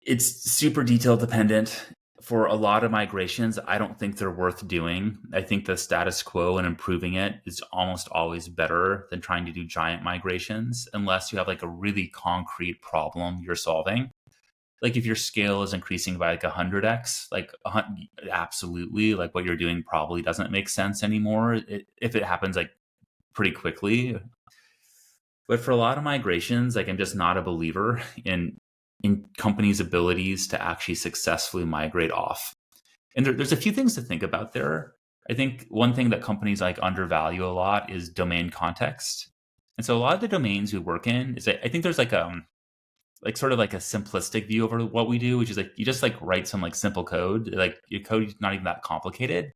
it's super detail dependent. For a lot of migrations, I don't think they're worth doing. I think the status quo and improving it is almost always better than trying to do giant migrations, unless you have like a really concrete problem you're solving. Like if your scale is increasing by like 100x, like absolutely, like what you're doing probably doesn't make sense anymore if it happens like pretty quickly. But for a lot of migrations, like I'm just not a believer in companies' abilities to actually successfully migrate off. And there's a few things to think about there. I think one thing that companies like undervalue a lot is domain context. And so a lot of the domains we work in is I think there's like sort of like a simplistic view over what we do, which is like you just like write some like simple code. Like your code is not even that complicated.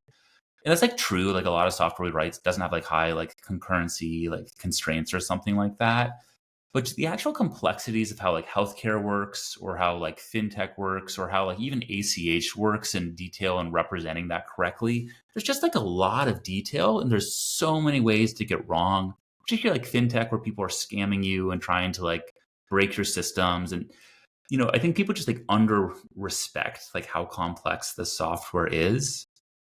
And that's like true. Like a lot of software we write doesn't have like high like concurrency, like constraints or something like that. But the actual complexities of how like healthcare works or how like fintech works or how like even ACH works in detail and representing that correctly, there's just like a lot of detail and there's so many ways to get wrong, particularly like fintech where people are scamming you and trying to like break your systems. And, I think people just like under respect like how complex the software is.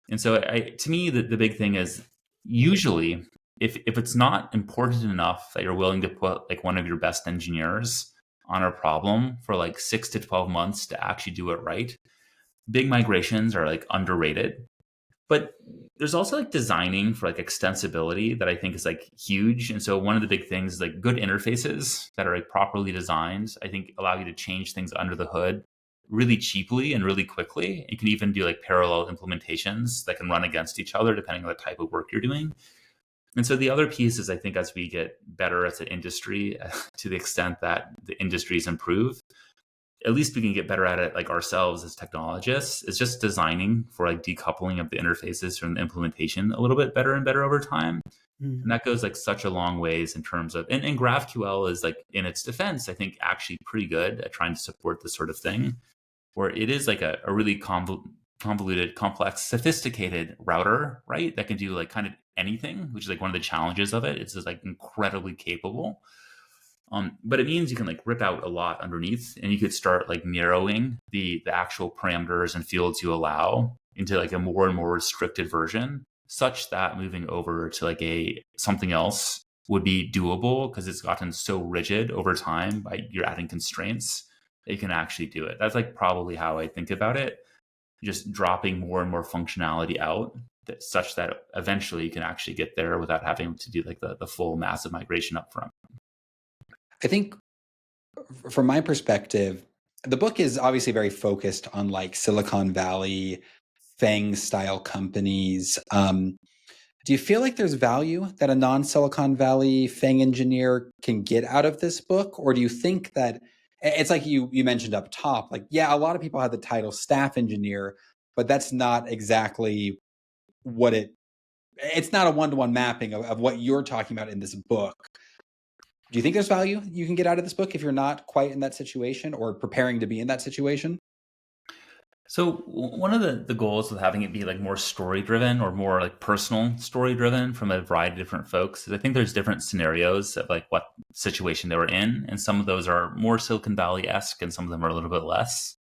And so to me, the big thing is usually if it's not important enough that you're willing to put like one of your best engineers on a problem for like 6 to 12 months to actually do it right, big migrations are like underrated. But there's also like designing for like extensibility that I think is like huge. And so one of the big things is like good interfaces that are like properly designed, I think allow you to change things under the hood really cheaply and really quickly. You can even do like parallel implementations that can run against each other depending on the type of work you're doing. And so the other piece is I think as we get better as an industry, to the extent that the industries improve, at least we can get better at it like ourselves as technologists, is just designing for like decoupling of the interfaces from the implementation a little bit better and better over time. And that goes like such a long ways in terms of, and GraphQL is like in its defense, I think actually pretty good at trying to support this sort of thing, where it is like a really convoluted, complex, sophisticated router, right? That can do like kind of anything, which is like one of the challenges of it. It's just like incredibly capable. But it means you can like rip out a lot underneath and you could start like narrowing the actual parameters and fields you allow into like a more and more restricted version, such that moving over to like something else would be doable because it's gotten so rigid over time by you're adding constraints that you can actually do it. That's like probably how I think about it. Just dropping more and more functionality out such that eventually you can actually get there without having to do like the full massive migration up front. I think from my perspective, the book is obviously very focused on like Silicon Valley, FANG style companies. Do you feel like there's value that a non-Silicon Valley FANG engineer can get out of this book? Or do you think that it's like you mentioned up top, like, yeah, a lot of people have the title staff engineer, but that's not exactly what it's not a one-to-one mapping of what you're talking about in this book. Do you think there's value you can get out of this book if you're not quite in that situation or preparing to be in that situation? So one of the goals of having it be like more story driven or more like personal story driven from a variety of different folks is I think there's different scenarios of like what situation they were in. And some of those are more Silicon Valley-esque and some of them are a little bit less.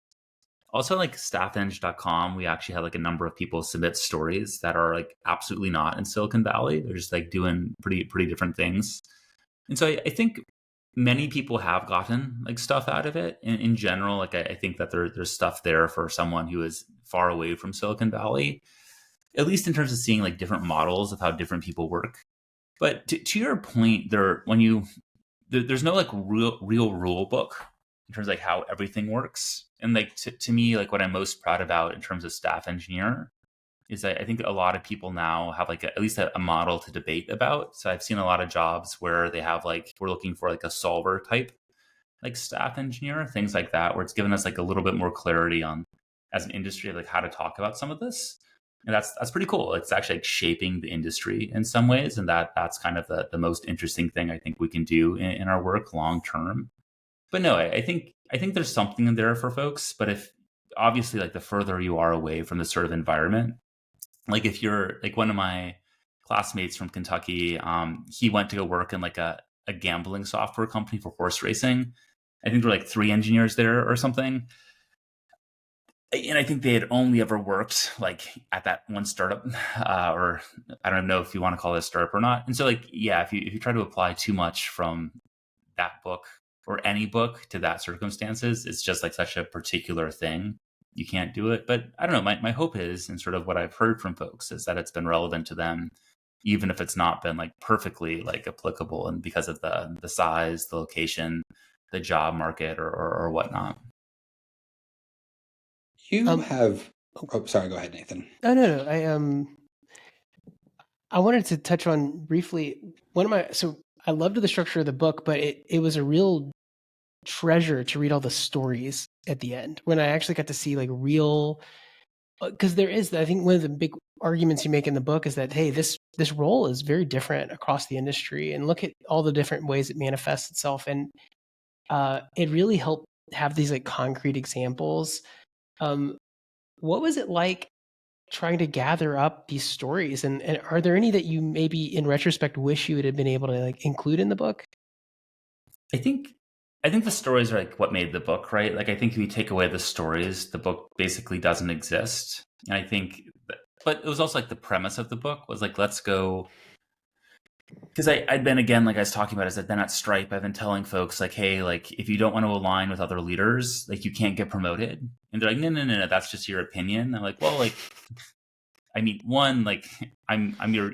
Also like staffeng.com, we actually had like a number of people submit stories that are like absolutely not in Silicon Valley. They're just like doing pretty different things. And so I think many people have gotten like stuff out of it in general. Like I think that there's stuff there for someone who is far away from Silicon Valley, at least in terms of seeing like different models of how different people work. But to your point, there's no like real rule book in terms of like how everything works. And like to me, like what I'm most proud about in terms of staff engineer is that I think a lot of people now have like at least a model to debate about. So I've seen a lot of jobs where they have like, we're looking for like a solver type, like staff engineer, things like that, where it's given us like a little bit more clarity on as an industry, like how to talk about some of this. And that's pretty cool. It's actually like shaping the industry in some ways. And that's kind of the most interesting thing I think we can do in our work long term. But no, I think there's something in there for folks. But if obviously like the further you are away from this sort of environment, like if you're like one of my classmates from Kentucky, he went to go work in like a gambling software company for horse racing. I think there were like 3 engineers there or something. And I think they had only ever worked like at that one startup, or I don't know if you want to call it a startup or not. And so like, yeah, if you try to apply too much from that book or any book to that circumstances, it's just like such a particular thing. You can't do it. But I don't know. My hope is, and sort of what I've heard from folks, is that it's been relevant to them, even if it's not been like perfectly like applicable, and because of the size, the location, the job market, or whatnot. You have. Oh, sorry. Go ahead, Nathan. Oh no. I wanted to touch on briefly So I loved the structure of the book, but it was a real treasure to read all the stories at the end when I actually got to see like real, because there is, I think one of the big arguments you make in the book is that, hey, this role is very different across the industry, and look at all the different ways it manifests itself. And it really helped have these like concrete examples. What was it like trying to gather up these stories, and are there any that you maybe in retrospect wish you would have been able to like include in the book? I think the stories are like what made the book, right? Like I think if you take away the stories, the book basically doesn't exist. And I think but it was also like the premise of the book was like, let's go, because I'd been, again, like I was talking about, is I've been at Stripe, I've been telling folks like, hey, like if you don't want to align with other leaders, like you can't get promoted. And they're like, no, that's just your opinion. I'm like, well, like, I mean, one, like I'm your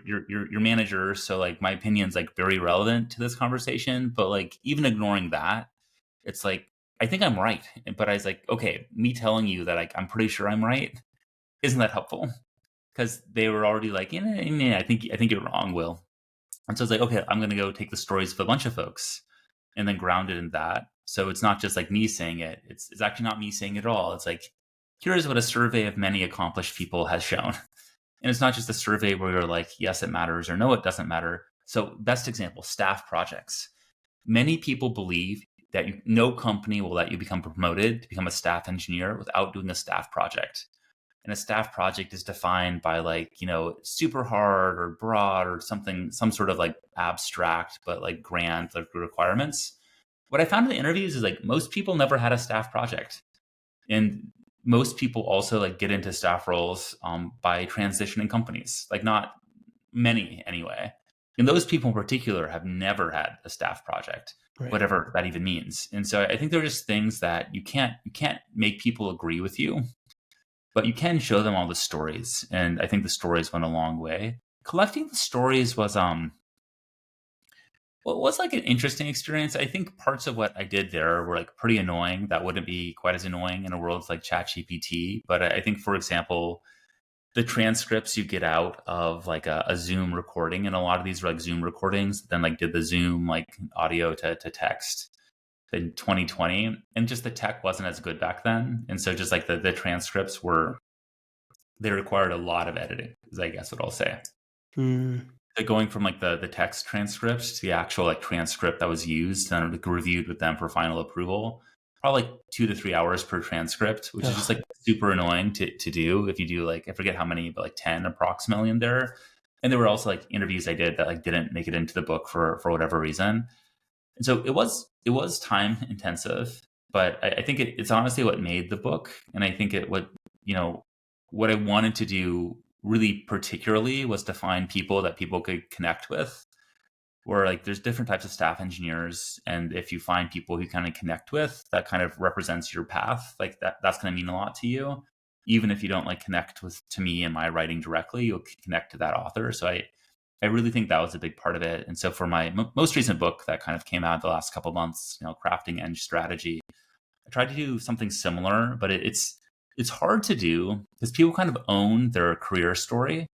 manager, so like my opinion's like very relevant to this conversation. But like even ignoring that, it's like I think I'm right. But I was like, okay, me telling you that like I'm pretty sure I'm right, isn't that helpful? Because they were already like, yeah, I think you're wrong, Will. And so it's like, okay, I'm gonna go take the stories of a bunch of folks and then ground it in that. So it's not just like me saying it. It's actually not me saying it at all. It's like, here's what a survey of many accomplished people has shown. And it's not just a survey where you're like, yes, it matters, or no, it doesn't matter. So best example, staff projects. Many people believe that no company will let you become promoted to become a staff engineer without doing a staff project. And a staff project is defined by like, super hard or broad or something, some sort of like abstract, but like grand like requirements. What I found in the interviews is like most people never had a staff project. And most people also like get into staff roles by transitioning companies, like not many anyway. And those people in particular have never had a staff project, right, whatever that even means. And so I think they're just things that you can't make people agree with you, but you can show them all the stories. And I think the stories went a long way. Collecting the stories was well, it was like an interesting experience. I think parts of what I did there were like pretty annoying. That wouldn't be quite as annoying in a world like ChatGPT. But I think, for example, the transcripts you get out of like a Zoom recording, and a lot of these were like Zoom recordings, then like did the Zoom like audio to text in 2020, and just the tech wasn't as good back then. And so just like the transcripts they required a lot of editing, is I guess what I'll say. Going from like the text transcripts to the actual like transcript that was used and like reviewed with them for final approval, probably like 2 to 3 hours per transcript, which is just like super annoying to do. If you do like, I forget how many, but like 10 approximately in there. And there were also like interviews I did that like didn't make it into the book for whatever reason. And so it was time intensive, but I think it's honestly what made the book. And I think what I wanted to do really particularly was to find people that people could connect with. where like there's different types of staff engineers, and if you find people who kind of connect with, that kind of represents your path, like that's going to mean a lot to you. Even if you don't like connect to me and my writing directly, you'll connect to that author. So I really think that was a big part of it. And so for my most recent book that kind of came out the last couple of months, Crafting Eng Strategy, I tried to do something similar, but it's hard to do because people kind of own their career story.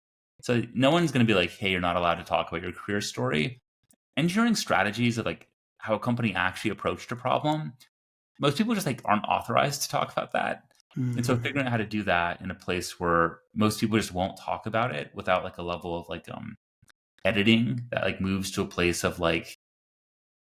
So no one's going to be like, hey, you're not allowed to talk about your career story. Engineering strategies of like how a company actually approached a problem, most people just like aren't authorized to talk about that. And so figuring out how to do that in a place where most people just won't talk about it without like a level of like editing that like moves to a place of like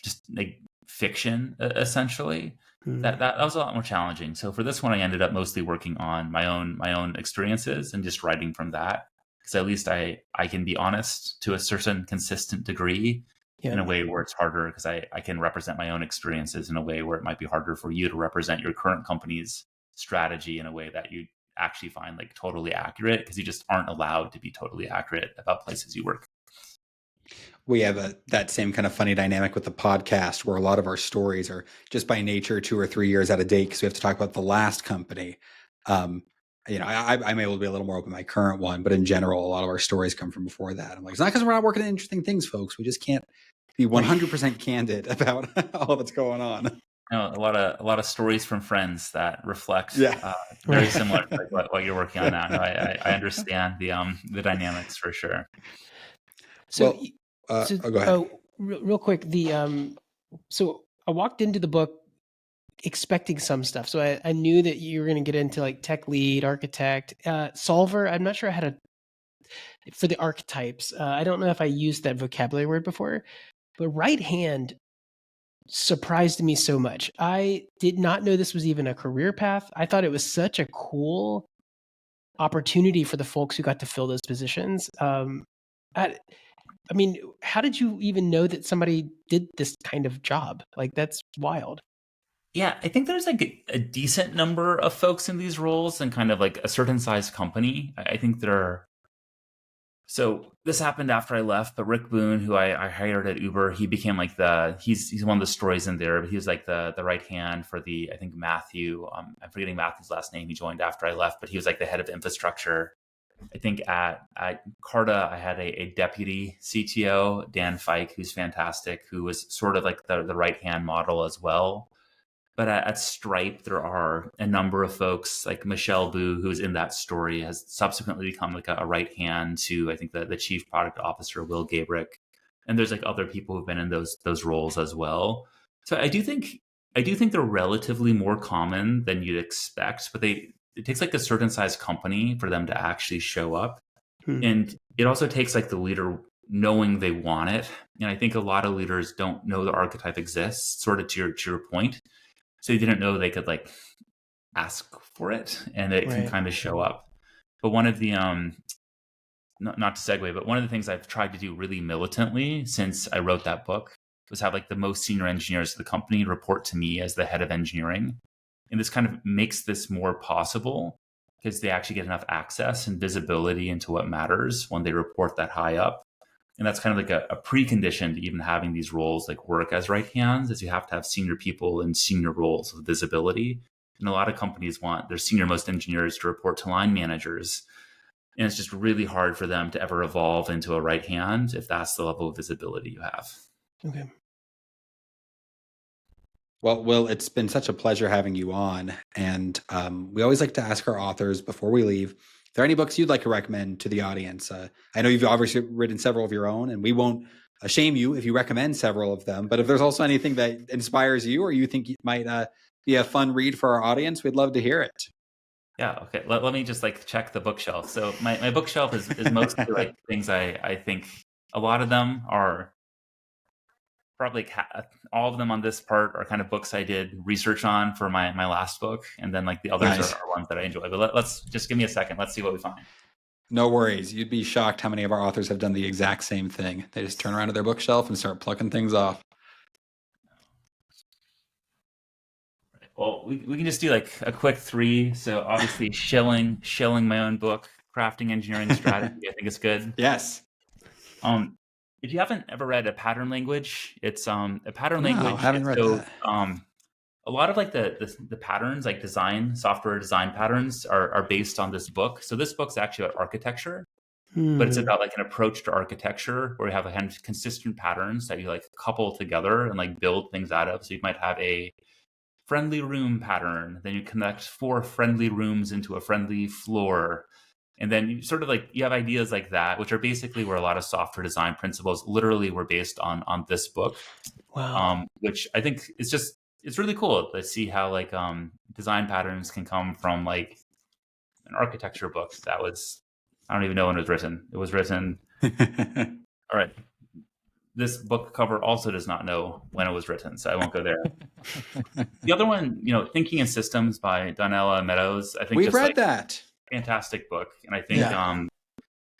just like fiction essentially, that was a lot more challenging. So for this one, I ended up mostly working on my own experiences and just writing from that, because at least I can be honest to a certain consistent degree in a way where it's harder, because I can represent my own experiences in a way where it might be harder for you to represent your current company's strategy in a way that you actually find like totally accurate, because you just aren't allowed to be totally accurate about places you work. We have that same kind of funny dynamic with the podcast, where a lot of our stories are just by nature 2 or 3 years out of date because we have to talk about the last company. I'm able to be a little more open my current one, but in general, a lot of our stories come from before that. I'm like, it's not because we're not working on interesting things, folks. We just can't be 100% candid about all that's going on. A lot of stories from friends that reflect very similar to like what you're working on now. No, I understand the dynamics for sure. So, go ahead. Real quick, so I walked into the book expecting some stuff. So I knew that you were going to get into like tech lead, architect, solver. I'm not sure how to for the archetypes. I don't know if I used that vocabulary word before, but right hand surprised me so much. I did not know this was even a career path. I thought it was such a cool opportunity for the folks who got to fill those positions. I mean, how did you even know that somebody did this kind of job? Like, that's wild. Yeah, I think there's like a decent number of folks in these roles and kind of like a certain size company. I think there are. So this happened after I left, but Rick Boone, who I hired at Uber, he became like he's one of the stories in there, but he was like the right hand for I think Matthew, I'm forgetting Matthew's last name. He joined after I left, but he was like the head of infrastructure. I think at Carta, I had a deputy CTO, Dan Fike, who's fantastic, who was sort of like the right hand model as well. But at Stripe, there are a number of folks like Michelle Boo, who's in that story, has subsequently become like a right hand to, I think, the chief product officer, Will Gabrick. And there's like other people who've been in those roles as well. So I do think they're relatively more common than you'd expect, but it takes like a certain size company for them to actually show up. And it also takes like the leader knowing they want it. And I think a lot of leaders don't know the archetype exists, sort of to your point. So you didn't know they could like ask for it, and it can kind of show up. But one of the not to segue, but one of the things I've tried to do really militantly since I wrote that book was have like the most senior engineers of the company report to me as the head of engineering. And this kind of makes this more possible because they actually get enough access and visibility into what matters when they report that high up. And that's kind of like a precondition to even having these roles like work as right hands, is you have to have senior people in senior roles with visibility. And a lot of companies want their senior most engineers to report to line managers. And it's just really hard for them to ever evolve into a right hand if that's the level of visibility you have. Okay. Well, Will, it's been such a pleasure having you on. And we always like to ask our authors before we leave, are there any books you'd like to recommend to the audience? I know you've obviously written several of your own, and we won't shame you if you recommend several of them. But if there's also anything that inspires you or you think might be a fun read for our audience, we'd love to hear it. Yeah. Okay. Let me just like check the bookshelf. So my bookshelf is mostly like things I think a lot of them are probably all of them on this part are kind of books I did research on for my last book. And then like the others are ones that I enjoy. But let's just give me a second. Let's see what we find. No worries. You'd be shocked how many of our authors have done the exact same thing. They just turn around to their bookshelf and start plucking things off. Well, we can just do like a quick 3. So obviously shilling my own book, Crafting Engineering Strategy, I think is good. Yes. if you haven't ever read a pattern language, it's a pattern No, language. I haven't read that. A lot of like the patterns, like software design patterns, are based on this book. So this book's actually about architecture, but it's about like an approach to architecture where you have kind of consistent patterns that you like couple together and like build things out of. So you might have a friendly room pattern, then you connect 4 friendly rooms into a friendly floor. And then you sort of like, you have ideas like that, which are basically where a lot of software design principles literally were based on this book. Wow. Which I think is just, it's really cool to see how like design patterns can come from like an architecture book that was, I don't even know when it was written. It was written. All right. This book cover also does not know when it was written, so I won't go there. The other one, Thinking in Systems by Donella Meadows. I think we've read that. Fantastic book, and I think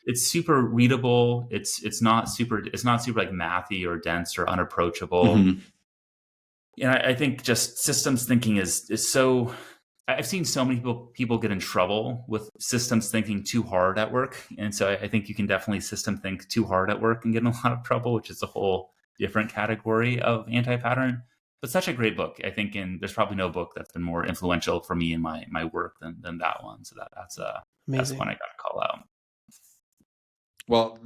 it's super readable. It's not super like mathy or dense or unapproachable. Mm-hmm. And I think just systems thinking is so. I've seen so many people get in trouble with systems thinking too hard at work. And so I think you can definitely system think too hard at work and get in a lot of trouble, which is a whole different category of anti-pattern. But such a great book, I think, and there's probably no book that's been more influential for me in my work than that one. So that's one I got to call out. Well,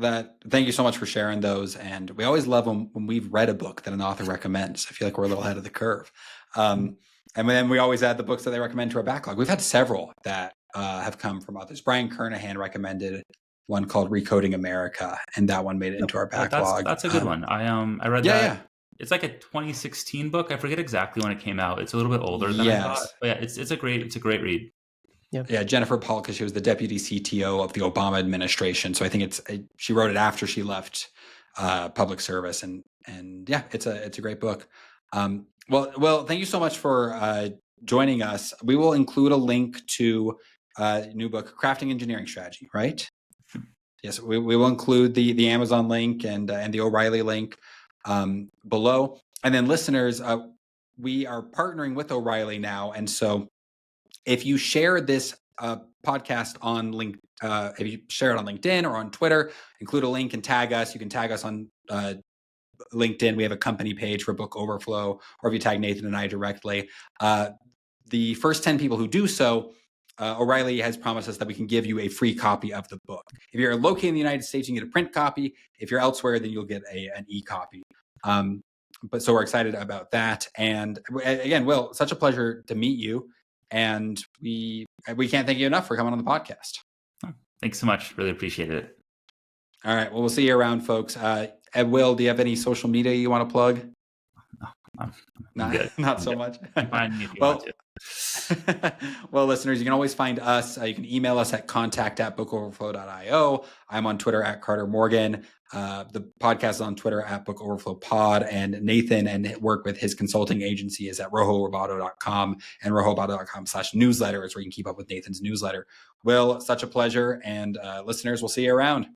thank you so much for sharing those. And we always love when we've read a book that an author recommends. I feel like we're a little ahead of the curve. And then we always add the books that they recommend to our backlog. We've had several that have come from others. Brian Kernahan recommended one called Recoding America, and that one made it into our backlog. That's a good one. I read that. Yeah. It's like a 2016 book. I forget exactly when it came out. It's a little bit older than I thought. But yeah, it's a great read. Yep. Yeah, Jennifer Polka, she was the deputy CTO of the Obama administration. So I think she wrote it after she left public service, and yeah, it's a great book. Well, thank you so much for joining us. We will include a link to a new book, Crafting Engineering Strategy, right? Yes, we will include the Amazon link and the O'Reilly link below. And then listeners, we are partnering with O'Reilly now. And so if you share this podcast on if you share it on LinkedIn or on Twitter, include a link and tag us. You can tag us on LinkedIn. We have a company page for Book Overflow, or if you tag Nathan and I directly. The first 10 people who do so, O'Reilly has promised us that we can give you a free copy of the book. If you're located in the United States, you can get a print copy. If you're elsewhere, then you'll get an e-copy. But so we're excited about that. And again, Will, such a pleasure to meet you. And we can't thank you enough for coming on the podcast. Thanks so much. Really appreciate it. All right. Well, we'll see you around, folks. Will, do you have any social media you want to plug? No, not so much. Find me if you want to. Well, listeners, you can always find us. You can email us at contact@bookoverflow.io. I'm on Twitter at Carter Morgan. The podcast is on Twitter at Book Overflow Pod. And Nathan and work with his consulting agency is at rohoroboto.com, and rohoroboto.com/newsletter is where you can keep up with Nathan's newsletter. Will, such a pleasure. And listeners, we'll see you around.